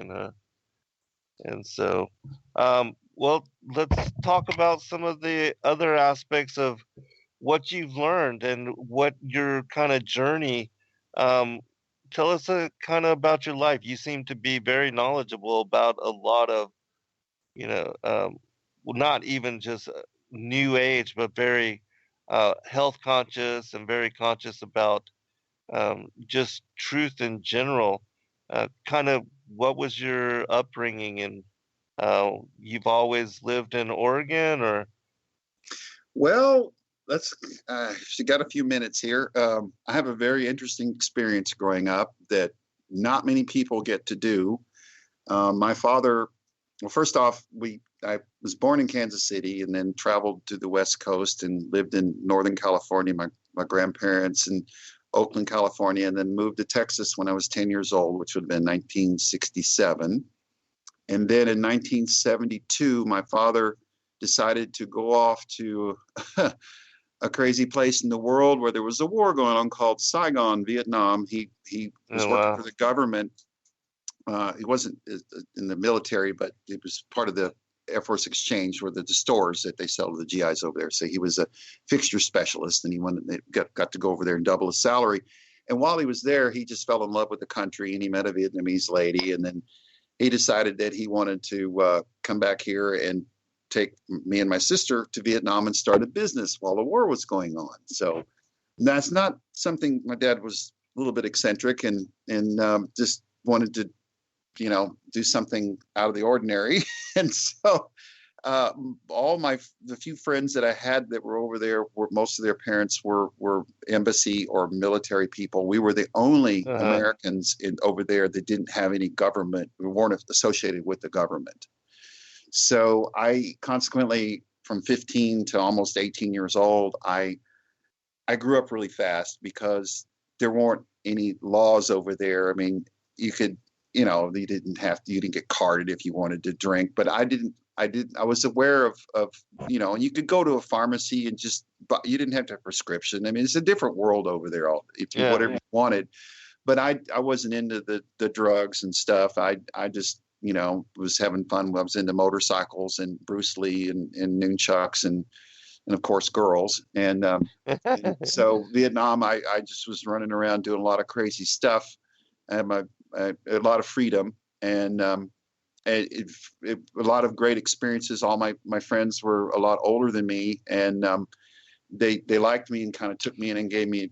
[SPEAKER 4] and so well, let's talk about some of the other aspects of what you've learned and what your kind of journey. Um, Tell us kind of about your life. You seem to be very knowledgeable about a lot of, well, not even just new age, but very health conscious and very conscious about just truth in general. Kind of what was your upbringing, and you've always lived in Oregon, or?
[SPEAKER 5] well, let's, she got a few minutes here. I have a very interesting experience growing up that not many people get to do. My father, well, first off, I was born in Kansas City and then traveled to the West Coast and lived in Northern California. My grandparents in Oakland, California, and then moved to Texas when I was 10 years old, which would have been 1967. And then in 1972, my father decided to go off to a crazy place in the world where there was a war going on called Saigon, Vietnam. He was
[SPEAKER 4] Oh,
[SPEAKER 5] working
[SPEAKER 4] wow.
[SPEAKER 5] for the government. He wasn't in the military, but he was part of the Air Force Exchange, where the stores that they sell to the GIs over there. So he was a fixture specialist, and got to go over there and double his salary. And while he was there, he just fell in love with the country, and he met a Vietnamese lady. And then he decided that he wanted to come back here and take me and my sister to Vietnam and start a business while the war was going on. So that's not something. My dad was a little bit eccentric and just wanted to do something out of the ordinary. And so the few friends that I had that were over there, most of their parents were embassy or military people. We were the only Americans over there that didn't have any government. We weren't associated with the government. So I consequently, from 15 to almost 18 years old, I grew up really fast because there weren't any laws over there. I mean, you could, you didn't get carded if you wanted to drink, but I was aware of, and you could go to a pharmacy and but you didn't have to have a prescription. I mean, it's a different world over there. If you whatever you wanted, but I wasn't into the drugs and stuff. I just, was having fun. I was into motorcycles and Bruce Lee and nunchucks and of course girls. And so Vietnam, I just was running around doing a lot of crazy stuff. I had a lot of freedom and a lot of great experiences. All my friends were a lot older than me, and they liked me and kind of took me in and gave me,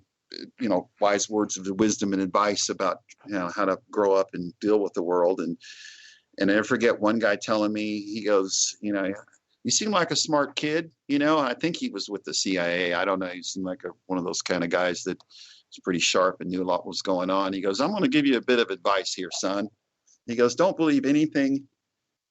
[SPEAKER 5] wise words of wisdom and advice about, how to grow up and deal with the world. And I never forget one guy telling me, he goes, you seem like a smart kid, I think he was with the CIA. I don't know. He seemed like one of those kind of guys that was pretty sharp and knew a lot was going on. He goes, I'm going to give you a bit of advice here, son. He goes, don't believe anything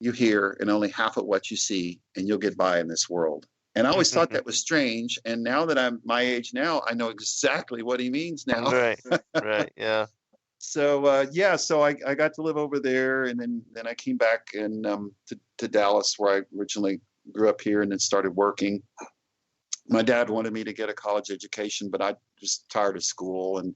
[SPEAKER 5] you hear and only half of what you see, and you'll get by in this world. And I always thought that was strange. And now that I'm my age now, I know exactly what he means now.
[SPEAKER 4] Right. Right. Yeah.
[SPEAKER 5] So so I got to live over there, and then I came back and to Dallas, where I originally grew up here, and then started working. My dad wanted me to get a college education, but I was tired of school, and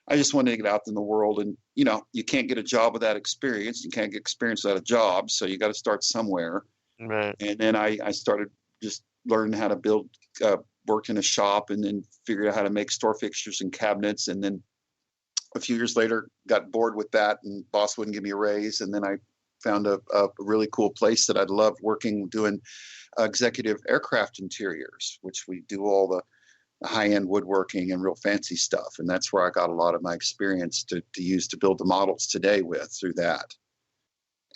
[SPEAKER 5] I just wanted to get out in the world. And you can't get a job without experience. You can't get experience without a job, so you got to start somewhere.
[SPEAKER 4] Right.
[SPEAKER 5] And then I started just learning how to build, worked in a shop, and then figured out how to make store fixtures and cabinets. And then a few years later, got bored with that, and boss wouldn't give me a raise. And then I found a really cool place that I'd loved working, doing executive aircraft interiors, which we do all the high-end woodworking and real fancy stuff. And that's where I got a lot of my experience to use to build the models today with, through that.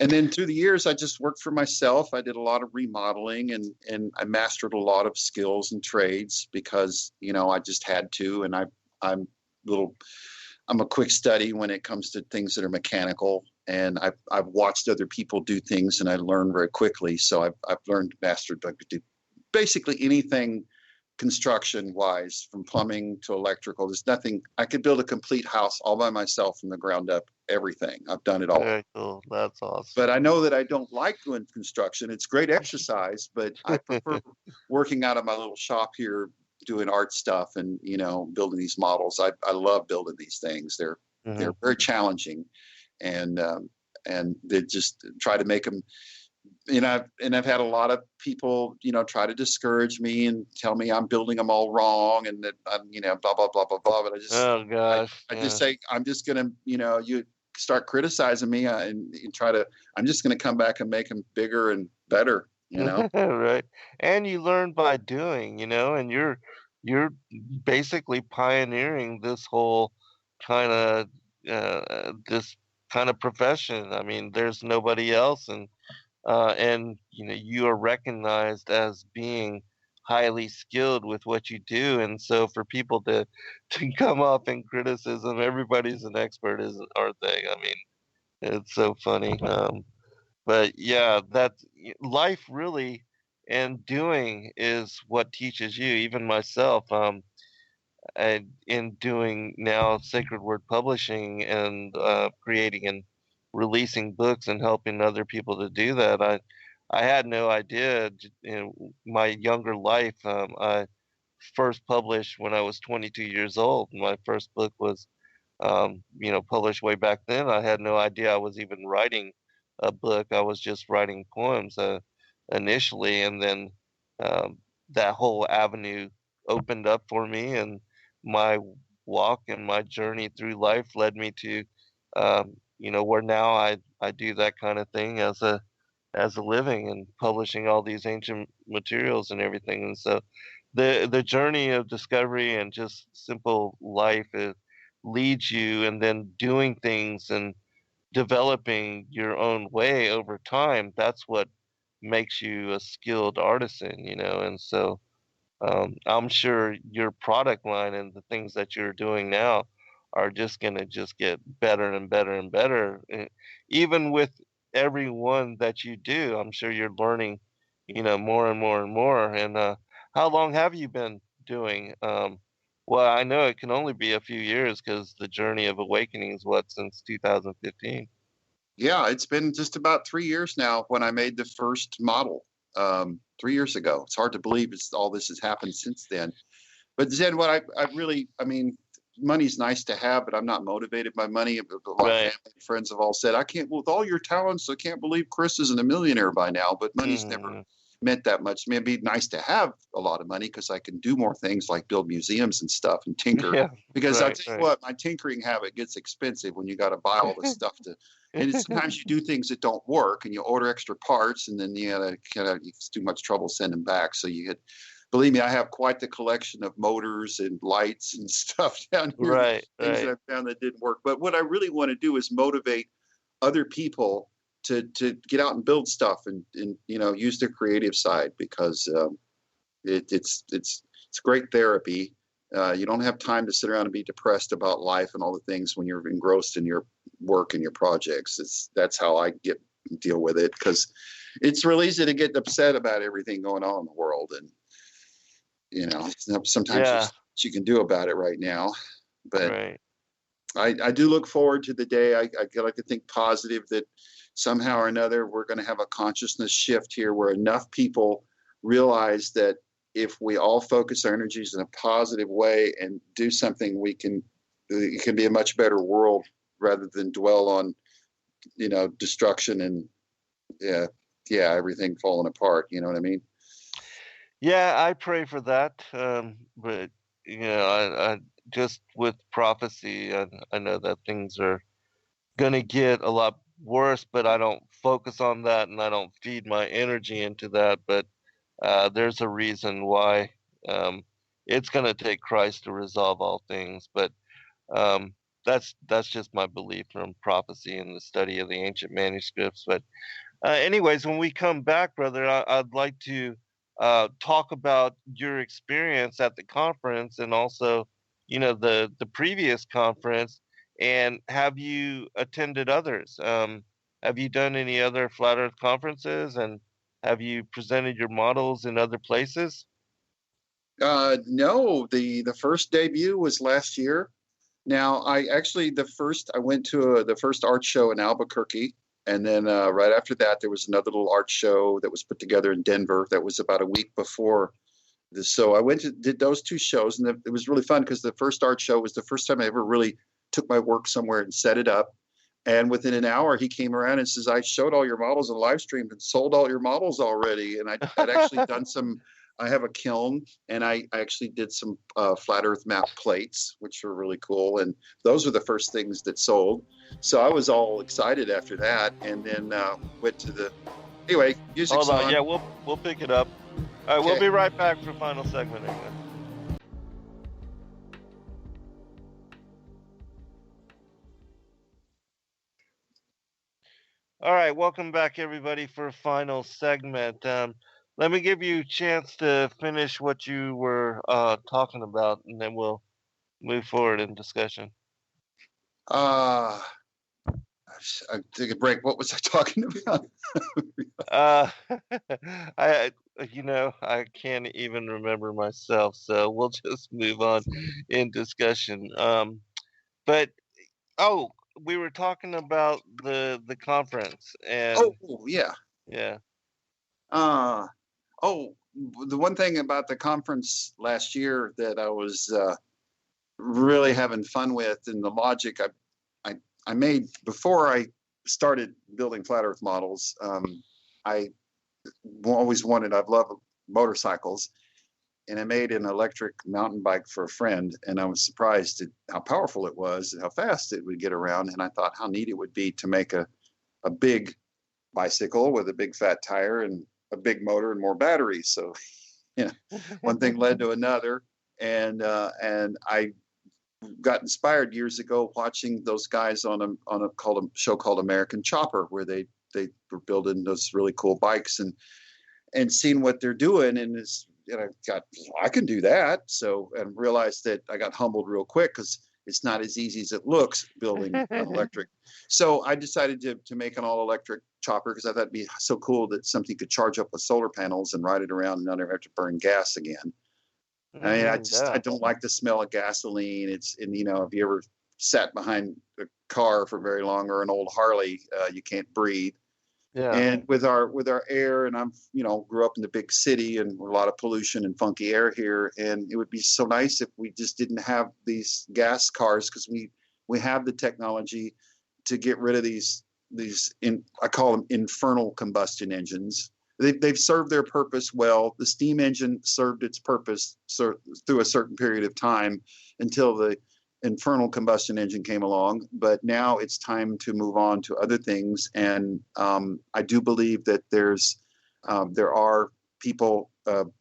[SPEAKER 5] And then through the years, I just worked for myself. I did a lot of remodeling, and I mastered a lot of skills and trades because, I just had to. And I'm a quick study when it comes to things that are mechanical. And I've watched other people do things, and I learn very quickly. So I've learned, mastered, I could do basically anything construction wise, from plumbing to electrical. There's nothing. I could build a complete house all by myself from the ground up. Everything. I've done it all.
[SPEAKER 4] Very cool. That's awesome.
[SPEAKER 5] But I know that I don't like doing construction. It's great exercise, but I prefer working out of my little shop here, doing art stuff and, building these models. I love building these things. They're very challenging, and they just try to make them. I've had a lot of people, try to discourage me and tell me I'm building them all wrong, and that I'm, blah blah blah blah blah. But I just,
[SPEAKER 4] oh gosh,
[SPEAKER 5] I just say I'm just gonna, you start criticizing me and try to. I'm just gonna come back and make them bigger and better.
[SPEAKER 4] Right. And you learn by doing, and you're basically pioneering this whole kind of this kind of profession. I mean, there's nobody else, and you are recognized as being highly skilled with what you do. And so for people to come up in criticism, everybody's an expert, aren't they? I mean, it's so funny. But yeah, that's life really, and doing is what teaches you. Even myself, in doing now Sacred Word Publishing and creating and releasing books and helping other people to do that, I had no idea in my younger life. I first published when I was 22 years old. My first book was, published way back then. I had no idea I was even writing a book. I was just writing poems initially, and then that whole avenue opened up for me, and my walk and my journey through life led me to, where now I do that kind of thing as a living, and publishing all these ancient materials and everything. And so the journey of discovery and just simple life, it leads you, and then doing things and developing your own way over time. That's what makes you a skilled artisan, and so I'm sure your product line and the things that you're doing now are just going to just get better and better and better. Even with every one that you do, I'm sure you're learning, more and more and more. And how long have you been doing? Well, I know it can only be a few years, because the journey of awakening is since 2015.
[SPEAKER 5] Yeah, it's been just about 3 years now when I made the first model, 3 years ago. It's hard to believe all this has happened since then. But Zen, what I mean, money's nice to have, but I'm not motivated by money. A lot of family and friends have all said, I can't, with all your talents, I can't believe Chris isn't a millionaire by now. But money's never meant that much. I mean, it'd be nice to have a lot of money, because I can do more things like build museums and stuff and tinker.
[SPEAKER 4] Yeah,
[SPEAKER 5] because I tell you what, my tinkering habit gets expensive when you got to buy all this stuff to. And sometimes you do things that don't work, and you order extra parts, and then it's too much trouble sending back. So believe me, I have quite the collection of motors and lights and stuff down here.
[SPEAKER 4] Right.
[SPEAKER 5] Things that I found that didn't work. But what I really want to do is motivate other people to get out and build stuff and use their creative side, because it's great therapy. You don't have time to sit around and be depressed about life and all the things when you're engrossed in your work and your projects. That's how I deal with it, because it's real easy to get upset about everything going on in the world. And Sometimes
[SPEAKER 4] Yeah.
[SPEAKER 5] there's what you can do about it right now. But
[SPEAKER 4] Right.
[SPEAKER 5] I do look forward to the day. I like to think positive that somehow or another we're going to have a consciousness shift here where enough people realize that if we all focus our energies in a positive way and do something, it can be a much better world rather than dwell on, destruction and everything falling apart. You know what I mean?
[SPEAKER 4] Yeah, I pray for that. But I just with prophecy, I know that things are gonna get a lot worse, but I don't focus on that and I don't feed my energy into that. But there's a reason why it's gonna take Christ to resolve all things. But um, that's just my belief from prophecy and the study of the ancient manuscripts. But anyways, when we come back, brother, I'd like to talk about your experience at the conference and also, the previous conference. And have you attended others? Have you done any other Flat Earth conferences? And have you presented your models in other places?
[SPEAKER 5] No, the first debut was last year. Now, I went to the first art show in Albuquerque, and then right after that, there was another little art show that was put together in Denver. That was about a week before this. So I did those two shows, and it was really fun because the first art show was the first time I ever really took my work somewhere and set it up. And within an hour, he came around and says, "I showed all your models and live streamed and sold all your models already." And I'd actually done some. I have a kiln, and I actually did some flat Earth map plates, which were really cool. And those were the first things that sold. So I was all excited after that, and then went to the. Anyway, music's
[SPEAKER 4] Hold on,
[SPEAKER 5] on.
[SPEAKER 4] yeah, we'll pick it up. All right, we'll
[SPEAKER 5] Okay.
[SPEAKER 4] be right back for final segment. Anyway. All right, welcome back, everybody, for a final segment. Let me give you a chance to finish what you were talking about, and then we'll move forward in discussion.
[SPEAKER 5] I take a break. What was I talking about?
[SPEAKER 4] Uh, I, I can't even remember myself, so we'll just move on in discussion. But we were talking about the conference, and
[SPEAKER 5] Oh, yeah.
[SPEAKER 4] yeah.
[SPEAKER 5] Uh, the one thing about the conference last year that I was really having fun with, and the logic I made before I started building flat Earth models. I always I've loved motorcycles, and I made an electric mountain bike for a friend, and I was surprised at how powerful it was and how fast it would get around. And I thought how neat it would be to make a big bicycle with a big fat tire and a big motor and more batteries. So, one thing led to another, and I got inspired years ago watching those guys on a show called American Chopper, where they were building those really cool bikes and seeing what they're doing, and I can do that. So, and realized that I got humbled real quick because it's not as easy as it looks building an electric. So I decided to make an all electric chopper because I thought it'd be so cool that something could charge up with solar panels and ride it around and not ever have to burn gas again. I mean, I don't like the smell of gasoline. If you ever sat behind a car for very long or an old Harley, you can't breathe.
[SPEAKER 4] Yeah.
[SPEAKER 5] And with our air, and I'm grew up in the big city and a lot of pollution and funky air here, and it would be so nice if we just didn't have these gas cars, because we have the technology to get rid of these I call them infernal combustion engines. They've served their purpose well. The steam engine served its purpose through a certain period of time until the infernal combustion engine came along. But now it's time to move on to other things. And I do believe that there are people.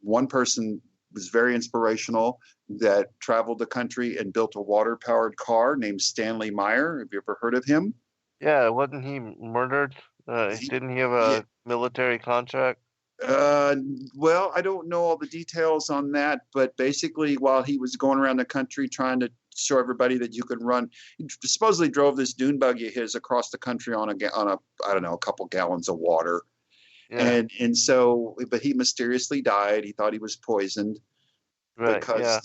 [SPEAKER 5] One person was very inspirational that traveled the country and built a water-powered car named Stanley Meyer. Have you ever heard of him?
[SPEAKER 4] Yeah, wasn't he murdered? Didn't he have a military contract?
[SPEAKER 5] Well, I don't know all the details on that, but basically, while he was going around the country trying to show everybody that you could run, he supposedly drove this dune buggy of his across the country on a I don't know, a couple gallons of water,
[SPEAKER 4] Yeah.
[SPEAKER 5] and so, but he mysteriously died. He thought he was poisoned,
[SPEAKER 4] Right.
[SPEAKER 5] because
[SPEAKER 4] Yeah.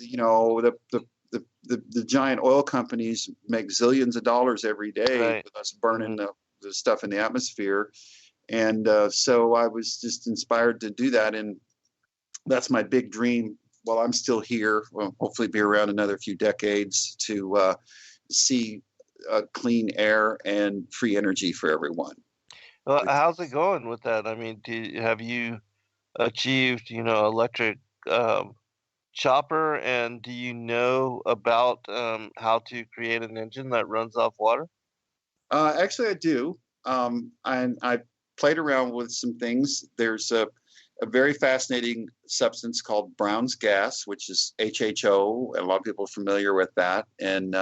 [SPEAKER 5] the giant oil companies make zillions of dollars every day
[SPEAKER 4] Right.
[SPEAKER 5] with us burning
[SPEAKER 4] Mhm.
[SPEAKER 5] the stuff in the atmosphere. And so I was just inspired to do that. And that's my big dream while I'm still here. Well, hopefully be around another few decades to see clean air and free energy for everyone.
[SPEAKER 4] Well, how's it going with that? I mean, have you achieved, electric um, chopper, and do you know about how to create an engine that runs off water?
[SPEAKER 5] Actually, I do. And I played around with some things. There's a very fascinating substance called Brown's gas, which is HHO. And a lot of people are familiar with that. And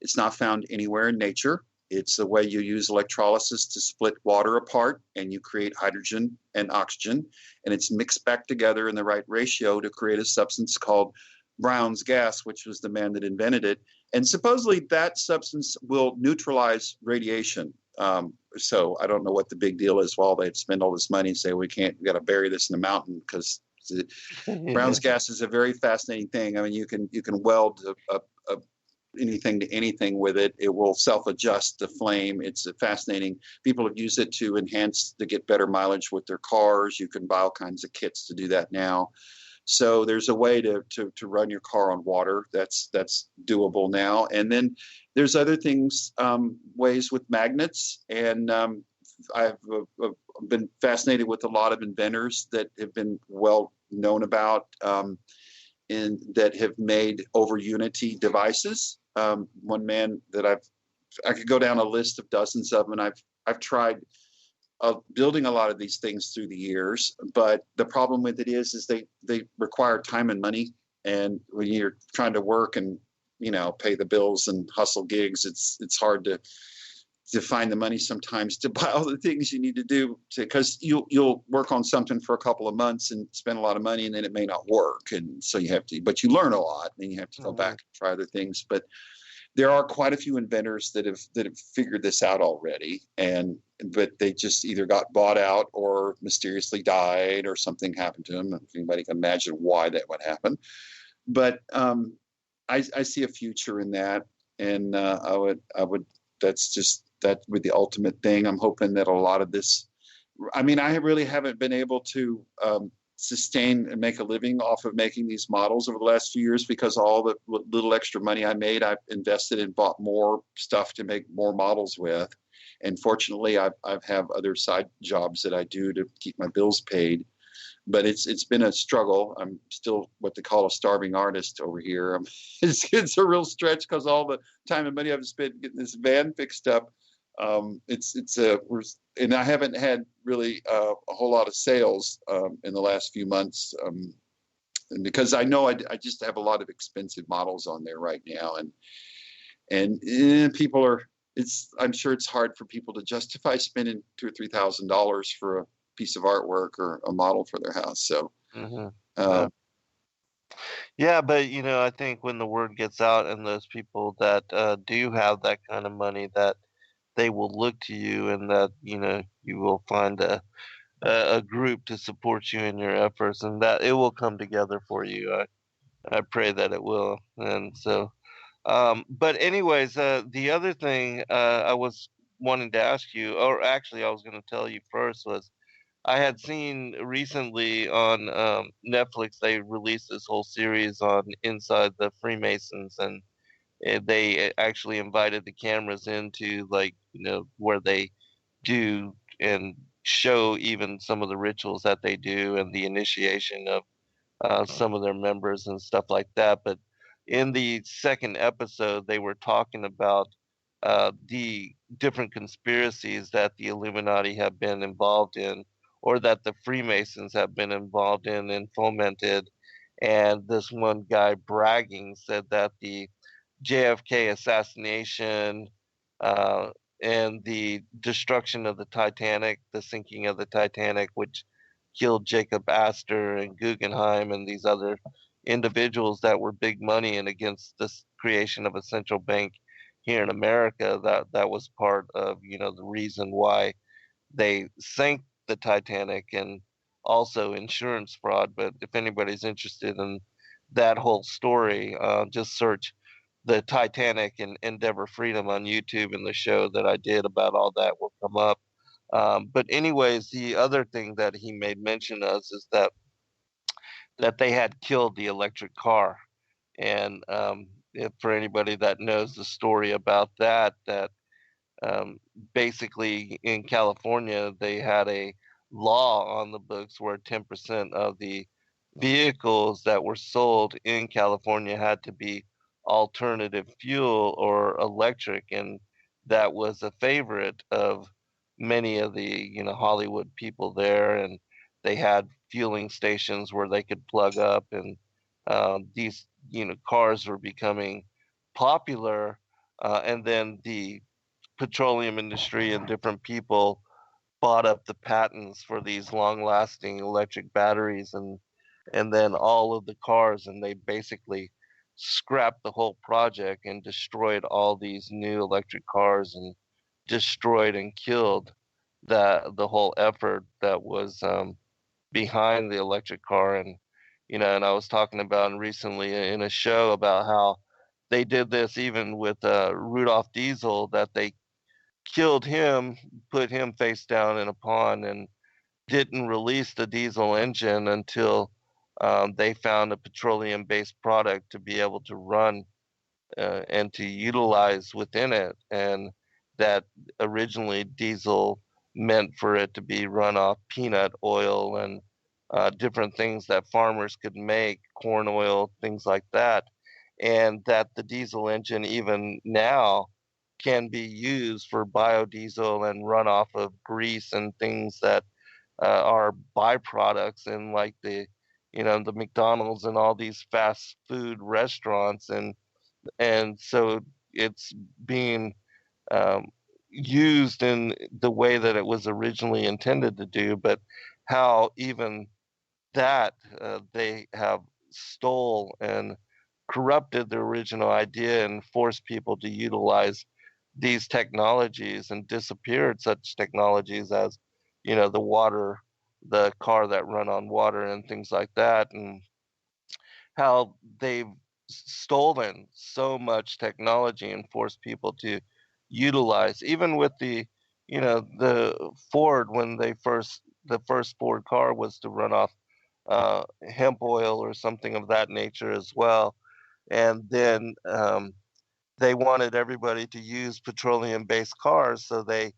[SPEAKER 5] it's not found anywhere in nature. It's the way you use electrolysis to split water apart and you create hydrogen and oxygen. And it's mixed back together in the right ratio to create a substance called Brown's gas, which was the man that invented it. And supposedly that substance will neutralize radiation. So I don't know what the big deal is. Well, they'd spend all this money and say, we got to bury this in the mountain because Brown's gas is a very fascinating thing. I mean, you can weld anything to anything with it. It will self-adjust the flame. It's fascinating. People have used it to get better mileage with their cars. You can buy all kinds of kits to do that now. So there's a way to run your car on water that's doable now. And then there's other things, ways with magnets. And I've been fascinated with a lot of inventors that have been well known about and that have made over unity devices. One man that I could go down a list of dozens of them, and I've tried building a lot of these things through the years, but the problem with it is they require time and money, and when you're trying to work and pay the bills and hustle gigs, it's hard to find the money sometimes to buy all the things you need to do, because you'll work on something for a couple of months and spend a lot of money, and then it may not work, and so but you learn a lot, and you have to go back and try other things. But there are quite a few inventors that have figured this out already, but they just either got bought out or mysteriously died or something happened to them. If anybody can imagine why that would happen, but I see a future in that, and I would. That would be the ultimate thing. I'm hoping that a lot of this. I mean, I really haven't been able to sustain and make a living off of making these models over the last few years, because all the little extra money I made, I've invested and bought more stuff to make more models with. And fortunately, I've have other side jobs that I do to keep my bills paid. But it's been a struggle. I'm still what they call a starving artist over here. It's a real stretch because all the time and money I've spent getting this van fixed up. And I haven't had really a whole lot of sales in the last few months, and because I know I just have a lot of expensive models on there right now, and people are. I'm sure it's hard for people to justify spending $2,000 or $3,000 for a piece of artwork or a model for their house. So.
[SPEAKER 4] Mm-hmm.
[SPEAKER 5] Uh,
[SPEAKER 4] Yeah, but I think when the word gets out and those people that do have that kind of money, that they will look to you, and that you will find a group to support you in your efforts, and that it will come together for you. I pray that it will. And so, but anyways, the other thing I was wanting to ask you, or actually I was going to tell you first, was I had seen recently on Netflix they released this whole series on inside the Freemasons, and they actually invited the cameras into, like, where they do and show even some of the rituals that they do and the initiation of some of their members and stuff like that. But in the second episode, they were talking about the different conspiracies that the Illuminati have been involved in, or that the Freemasons have been involved in and fomented. And this one guy bragging said that the JFK assassination, uh, and the destruction of the Titanic, the sinking of the Titanic, which killed Jacob Astor and Guggenheim and these other individuals that were big money, and against this creation of a central bank here in America, that was part of the reason why they sank the Titanic, and also insurance fraud. But if anybody's interested in that whole story, just search the Titanic and Endeavor Freedom on YouTube, and the show that I did about all that will come up. But anyways, the other thing that he made mention of is that they had killed the electric car. And if, for anybody that knows the story about that, um, basically in California, they had a law on the books where 10% of the vehicles that were sold in California had to be alternative fuel or electric. And that was a favorite of many of the, Hollywood people there. And they had fueling stations where they could plug up, and these, cars were becoming popular. And then the petroleum industry and different people bought up the patents for these long lasting electric batteries, and then all of the cars, and they basically scrapped the whole project and destroyed all these new electric cars, and destroyed and killed the whole effort that was behind the electric car. And and I was talking about recently in a show about how they did this even with Rudolph Diesel, that they killed him, put him face down in a pond, and didn't release the diesel engine until they found a petroleum based product to be able to run and to utilize within it. And that originally diesel meant for it to be run off peanut oil and different things that farmers could make, corn oil, things like that. And that the diesel engine, even now, can be used for biodiesel and run off of grease and things that are byproducts in, like, the McDonald's and all these fast food restaurants. And so it's being used in the way that it was originally intended to do. But how even that they have stole and corrupted the original idea and forced people to utilize these technologies, and disappeared such technologies as the car that run on water and things like that. And how they've stolen so much technology and forced people to utilize, even with the Ford, when the first Ford car was to run off hemp oil or something of that nature as well. And then they wanted everybody to use petroleum based cars, so they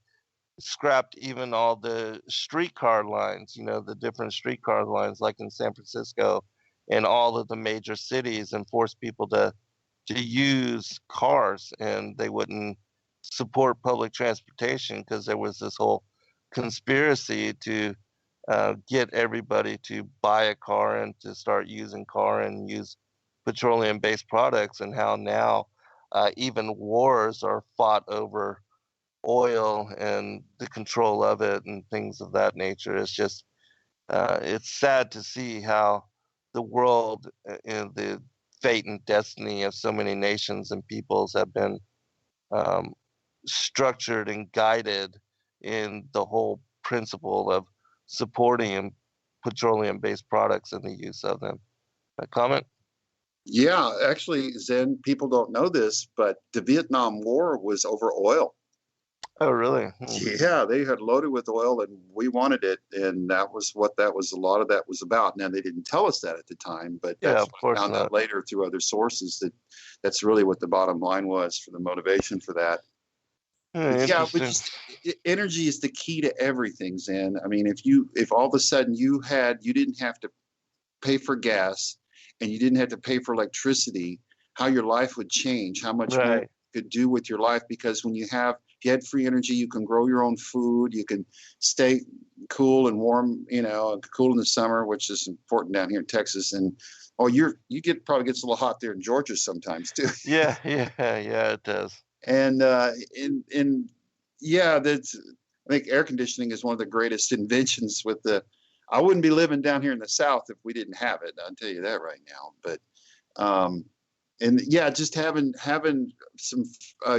[SPEAKER 4] scrapped even all the streetcar lines, the different streetcar lines, like in San Francisco and all of the major cities, and forced people to use cars. And they wouldn't support public transportation because there was this whole conspiracy to get everybody to buy a car and to start using car and use petroleum based products. And how now even wars are fought over oil and the control of it and things of that nature. It's just it's sad to see how the world and the fate and destiny of so many nations and peoples have been um, structured and guided in the whole principle of supporting petroleum based products and the use of them. A comment?
[SPEAKER 5] Yeah, actually, Zen, people don't know this, but the Vietnam War was over oil.
[SPEAKER 4] Oh, really?
[SPEAKER 5] Yeah, they had loaded with oil and we wanted it. And that was what a lot of that was about. Now, they didn't tell us that at the time, but
[SPEAKER 4] Yeah,
[SPEAKER 5] that's
[SPEAKER 4] of course
[SPEAKER 5] found out
[SPEAKER 4] not.
[SPEAKER 5] later through other sources that's really what the bottom line was for the motivation for that. Yeah, but
[SPEAKER 4] Interesting.
[SPEAKER 5] energy is the key to everything, Zen. I mean, if all of a sudden you didn't have to pay for gas and you didn't have to pay for electricity, how your life would change, how much more you
[SPEAKER 4] Right.
[SPEAKER 5] could do with your life. Because if you had free energy, you can grow your own food, you can stay cool and warm, cool in the summer, which is important down here in Texas. And probably gets a little hot there in Georgia sometimes too.
[SPEAKER 4] Yeah, yeah, it does.
[SPEAKER 5] And yeah, I think air conditioning is one of the greatest inventions. I wouldn't be living down here in the South if we didn't have it. I'll tell you that right now. But and yeah, just having some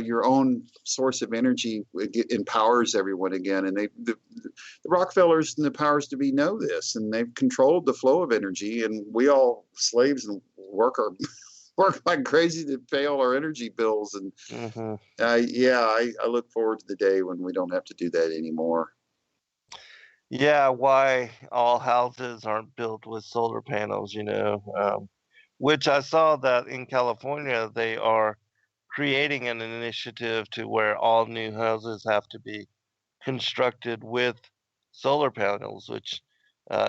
[SPEAKER 5] your own source of energy empowers everyone again. And the Rockefellers and the powers to be know this, and they've controlled the flow of energy. And we all slaves and work like crazy to pay all our energy bills. And
[SPEAKER 4] Hmm.
[SPEAKER 5] I look forward to the day when we don't have to do that anymore.
[SPEAKER 4] Yeah, why all houses aren't built with solar panels, which I saw that in California they are creating an initiative to where all new houses have to be constructed with solar panels, which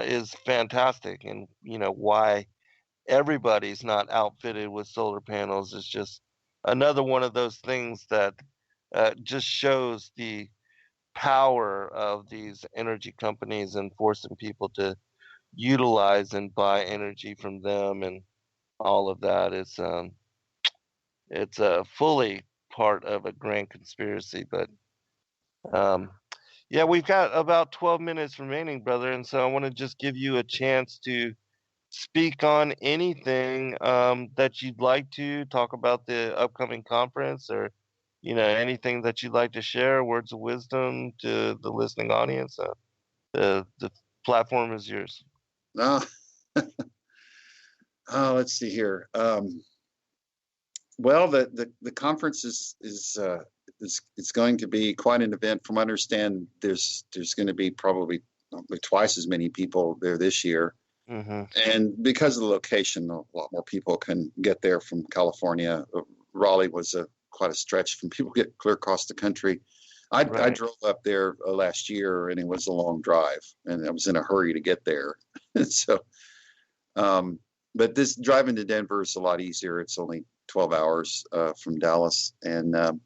[SPEAKER 4] is fantastic. And why everybody's not outfitted with solar panels is just another one of those things that just shows the power of these energy companies and forcing people to utilize and buy energy from them and all of that. It's fully part of a grand conspiracy, but um, yeah, we've got about 12 minutes remaining, brother, and so I want to just give you a chance to speak on anything that you'd like to talk about the upcoming conference, or anything that you'd like to share, words of wisdom to the listening audience. The platform is yours.
[SPEAKER 5] Oh, let's see here. Well, the conference is it's going to be quite an event. From what I understand, there's going to be probably twice as many people there this year.
[SPEAKER 4] Hmm.
[SPEAKER 5] And because of the location, a lot more people can get there from California. Raleigh was quite a stretch from people get clear across the country. I
[SPEAKER 4] Right.
[SPEAKER 5] drove up there last year, and it was a long drive, and I was in a hurry to get there. So, but this driving to Denver is a lot easier. It's only 12 hours from Dallas, and I'm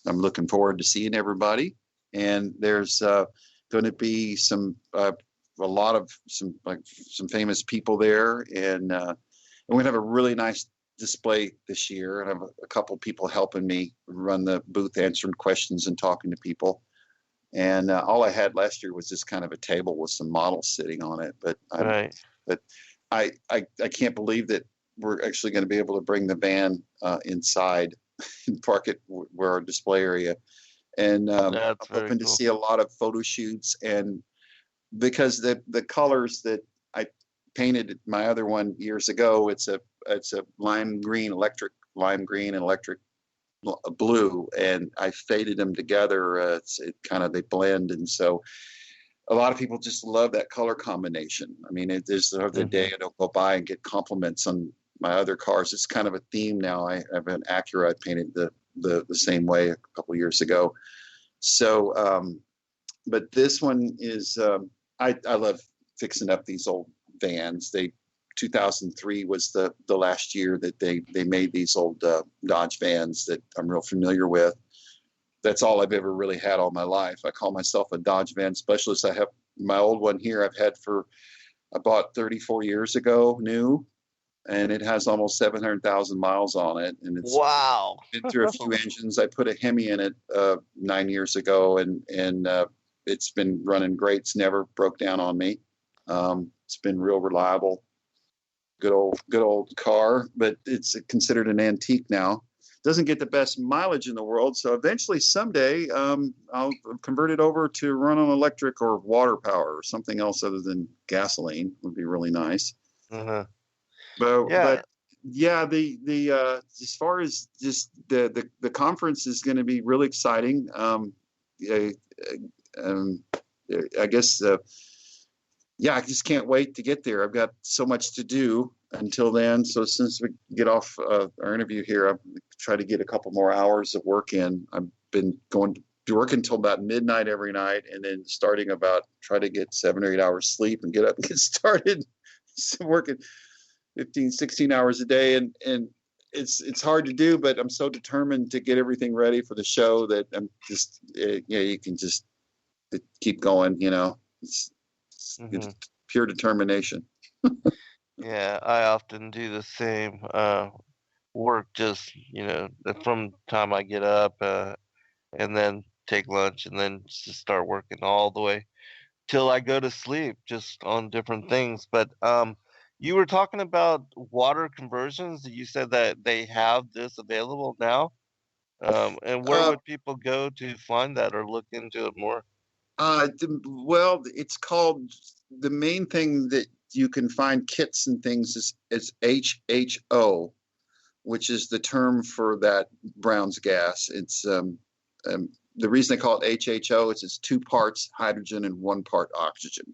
[SPEAKER 5] looking forward to seeing everybody. And there's going to be a lot of some famous people there, and we're going to have a really nice display this year, and I have a couple people helping me run the booth, answering questions and talking to people. And all I had last year was just kind of a table with some models sitting on it, but
[SPEAKER 4] Right.
[SPEAKER 5] I can't believe that we're actually going to be able to bring the van inside and park it where our display area. And I'm
[SPEAKER 4] That's very
[SPEAKER 5] hoping to
[SPEAKER 4] cool.
[SPEAKER 5] see a lot of photo shoots, and because the colors that I painted my other one years ago, it's a lime green, electric lime green, and electric blue, and I faded them together. They blend, and so a lot of people just love that color combination. I mean, there's the other day I don't go by and get compliments on my other cars. It's kind of a theme now. I have an Acura I painted the same way a couple of years ago. So, but this one is I love fixing up these old vans. 2003 was the last year that they made these old Dodge vans that I'm real familiar with. That's all I've ever really had all my life. I call myself a Dodge van specialist. I have my old one here I bought 34 years ago, new, and it has almost 700,000 miles on it. And it's
[SPEAKER 4] Wow.
[SPEAKER 5] been through a few engines. I put a Hemi in it 9 years ago, and it's been running great. It's never broke down on me. It's been real reliable. Good old car, but it's considered an antique now. Doesn't get the best mileage in the world. So eventually, someday, I'll convert it over to run on electric or water power or something else other than gasoline. Would be really nice.
[SPEAKER 4] Uh-huh.
[SPEAKER 5] But
[SPEAKER 4] Yeah.
[SPEAKER 5] but yeah, the as far as just the conference is going to be really exciting. Yeah, I guess yeah, I just can't wait to get there. I've got so much to do until then. So since we get off our interview here, I'll try to get a couple more hours of work in. I've been going to work until about midnight every night, and then starting try to get 7 or 8 hours sleep and get up and get started. So working 15, 16 hours a day. And it's hard to do, but I'm so determined to get everything ready for the show that I'm just, you can just keep going, it's pure determination.
[SPEAKER 4] Yeah, I often do the same. Work just, from the time I get up, and then take lunch, and then just start working all the way till I go to sleep, just on different things. But you were talking about water conversions. You said that they have this available now. And where
[SPEAKER 5] Uh,
[SPEAKER 4] would people go to find that or look into it more?
[SPEAKER 5] well, it's called, the main thing that you can find kits and things as HHO, which is the term for that Brown's gas. It's the reason they call it HHO is it's 2 parts hydrogen and 1 part oxygen.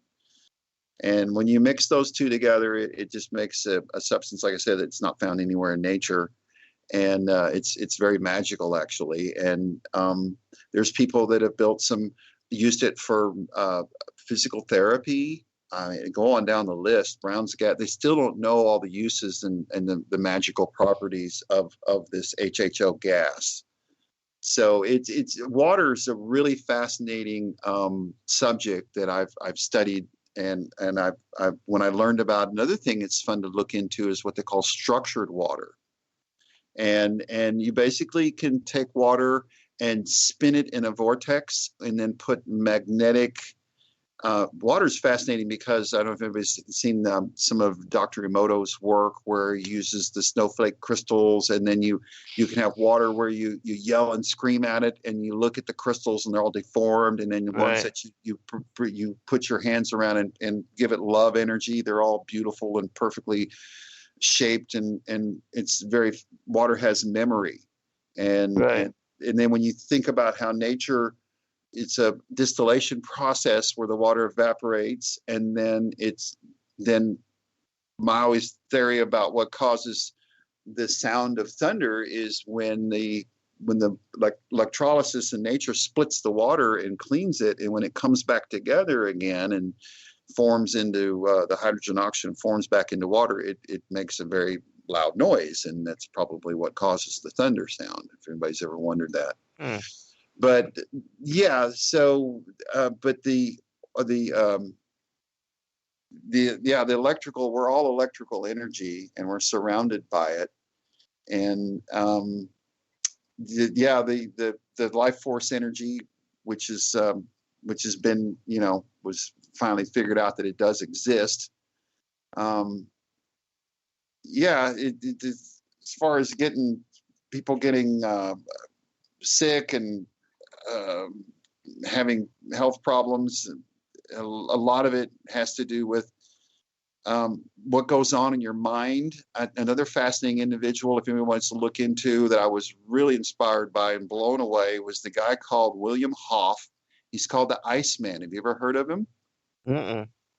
[SPEAKER 5] And when you mix those two together, it just makes a substance, like I said, that's not found anywhere in nature. And it's very magical, actually. And there's people that have used it for physical therapy. Go on down the list. Brown's gas. They still don't know all the uses and the magical properties of this HHO gas. So water is a really fascinating subject that I've studied. And I've when I learned about another thing it's fun to look into is what they call structured water. And you basically can take water and spin it in a vortex and then put magnetic. Water is fascinating because I don't know if anybody's seen some of Dr. Emoto's work where he uses the snowflake crystals, and then you can have water where you yell and scream at it, and you look at the crystals and they're all deformed, and then the ones that you put your hands around and give it love energy, they're all beautiful and perfectly shaped, and it's water has memory, and then when you think about how nature, it's a distillation process where the water evaporates, and then my always theory about what causes the sound of thunder is when the electrolysis in nature splits the water and cleans it, and when it comes back together again and forms into the hydrogen oxygen forms back into water, it makes a very loud noise, and that's probably what causes the thunder sound, if anybody's ever wondered that. But yeah, so but the electrical, we're all electrical energy, and we're surrounded by it, and the life force energy, which has been, was finally figured out that it does exist. As far as people getting sick and having health problems, a lot of it has to do with what goes on in your mind. Another fascinating individual, if anyone wants to look into, that I was really inspired by and blown away, was the guy called William Hoff. He's called the Iceman. Have you ever heard of him?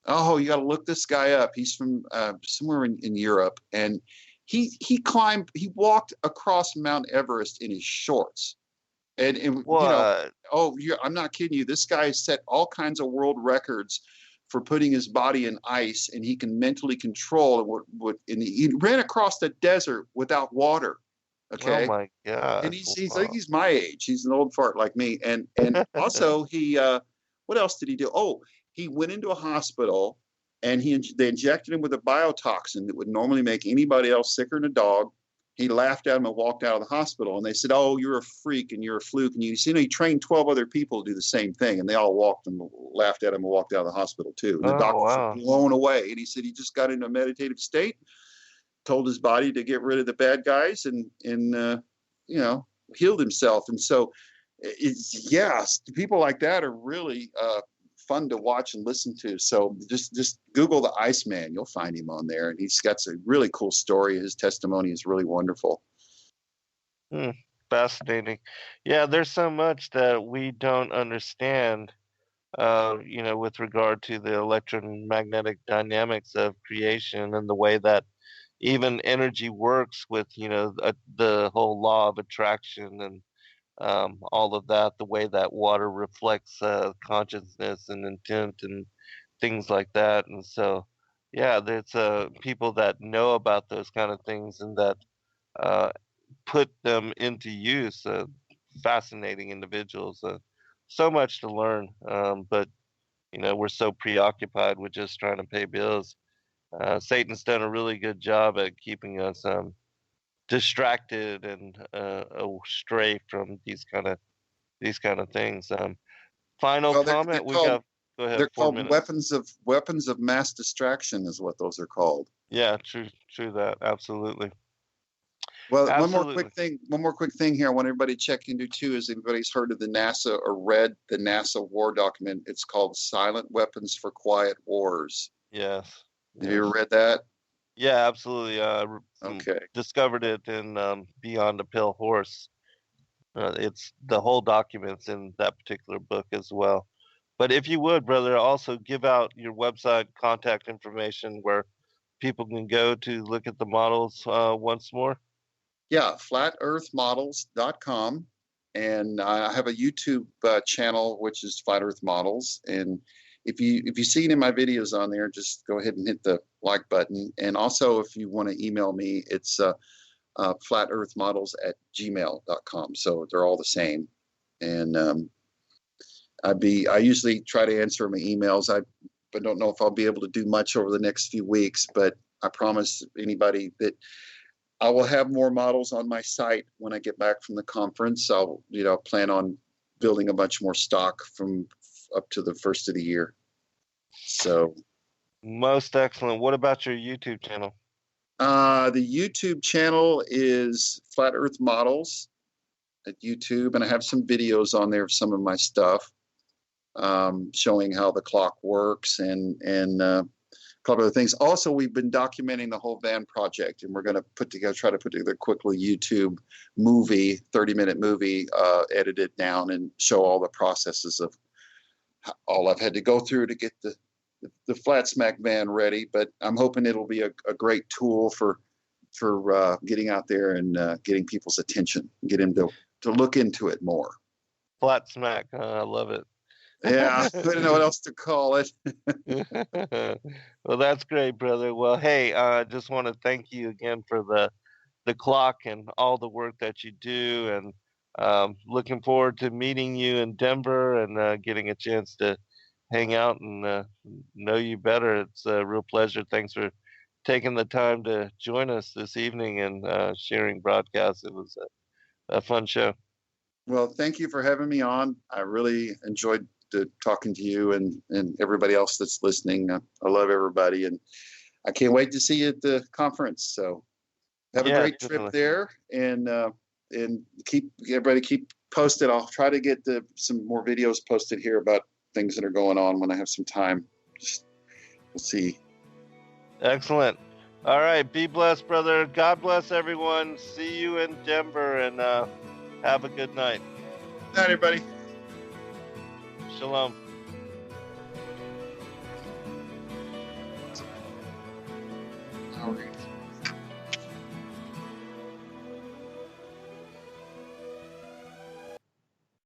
[SPEAKER 5] Oh, you got to look this guy up. He's from somewhere in Europe, and he walked across Mount Everest in his shorts. And
[SPEAKER 4] What?
[SPEAKER 5] I'm not kidding you. This guy set all kinds of world records for putting his body in ice, and he can mentally control and he ran across the desert without water. Okay.
[SPEAKER 4] Oh my God.
[SPEAKER 5] And I think he's my age. He's an old fart like me. And also he, what else did he do? Oh, he went into a hospital, and they injected him with a biotoxin that would normally make anybody else sicker than a dog. He laughed at him and walked out of the hospital, and they said, "Oh, you're a freak and you're a fluke." And he trained 12 other people to do the same thing, and they all walked and laughed at him and walked out of the hospital too. And the doctors were blown away. And he said he just got into a meditative state, told his body to get rid of the bad guys, and healed himself. And so, people like that are really fun to watch and listen to. So just Google the Iceman. You'll find him on there, and he's got a really cool story. His testimony is really wonderful.
[SPEAKER 4] Fascinating. Yeah, there's so much that we don't understand, with regard to the electromagnetic dynamics of creation and the way that even energy works with, the whole law of attraction and all of that, the way that water reflects consciousness and intent and things like that. And so, yeah, there's people that know about those kind of things and that put them into use. Fascinating individuals. So much to learn, but we're so preoccupied with just trying to pay bills. Satan's done a really good job at keeping us distracted and astray from these kind of things. Final comment. Go ahead.
[SPEAKER 5] They're called weapons of mass distraction, is what those are called.
[SPEAKER 4] Yeah, true that. Absolutely.
[SPEAKER 5] Well, one more quick thing here I want everybody to check into too is anybody's heard of the NASA or read the NASA war document. It's called Silent Weapons for Quiet Wars.
[SPEAKER 4] Yes.
[SPEAKER 5] Have you ever read that?
[SPEAKER 4] Yeah, absolutely.
[SPEAKER 5] Okay.
[SPEAKER 4] Discovered it in Beyond the Pale Horse. It's the whole documents in that particular book as well. But if you would, brother, also give out your website contact information where people can go to look at the models once more.
[SPEAKER 5] Yeah, flatearthmodels.com. And I have a YouTube channel, which is Flat Earth Models. And if you see any of my videos on there, just go ahead and hit the like button. And also, if you want to email me, it's flatearthmodels@gmail.com. So they're all the same. And I usually try to answer my emails. I don't know if I'll be able to do much over the next few weeks, but I promise anybody that I will have more models on my site when I get back from the conference. I'll, plan on building a bunch more stock from up to the first of the year. So,
[SPEAKER 4] Most excellent. What about your YouTube channel?
[SPEAKER 5] the YouTube channel is Flat Earth Models at YouTube, and I have some videos on there of some of my stuff, showing how the clock works and a couple of things. Also, we've been documenting the whole van project, and we're going to try to put together a quick little YouTube movie, 30-minute movie, edit it down and show all the processes of all I've had to go through to get the flat smack van ready. But I'm hoping it'll be a great tool for getting out there and getting people's attention, get them to look into it more.
[SPEAKER 4] Flat smack. I love it.
[SPEAKER 5] Yeah, I don't know what else to call it.
[SPEAKER 4] Well, that's great, brother. Well, hey, I just want to thank you again for the clock and all the work that you do, and looking forward to meeting you in Denver and getting a chance to hang out and know you better. It's a real pleasure. Thanks for taking the time to join us this evening and sharing broadcasts. It was a fun show.
[SPEAKER 5] Well, thank you for having me on. I really enjoyed talking to you and everybody else that's listening. I love everybody, and I can't wait to see you at the conference. So have a great trip there, and keep posted. I'll try to get some more videos posted here about things that are going on when I have some time. We'll see.
[SPEAKER 4] Excellent. All right. Be blessed, brother. God bless everyone. See you in Denver, and have a good night.
[SPEAKER 5] Good night, everybody.
[SPEAKER 4] Shalom.
[SPEAKER 5] All right.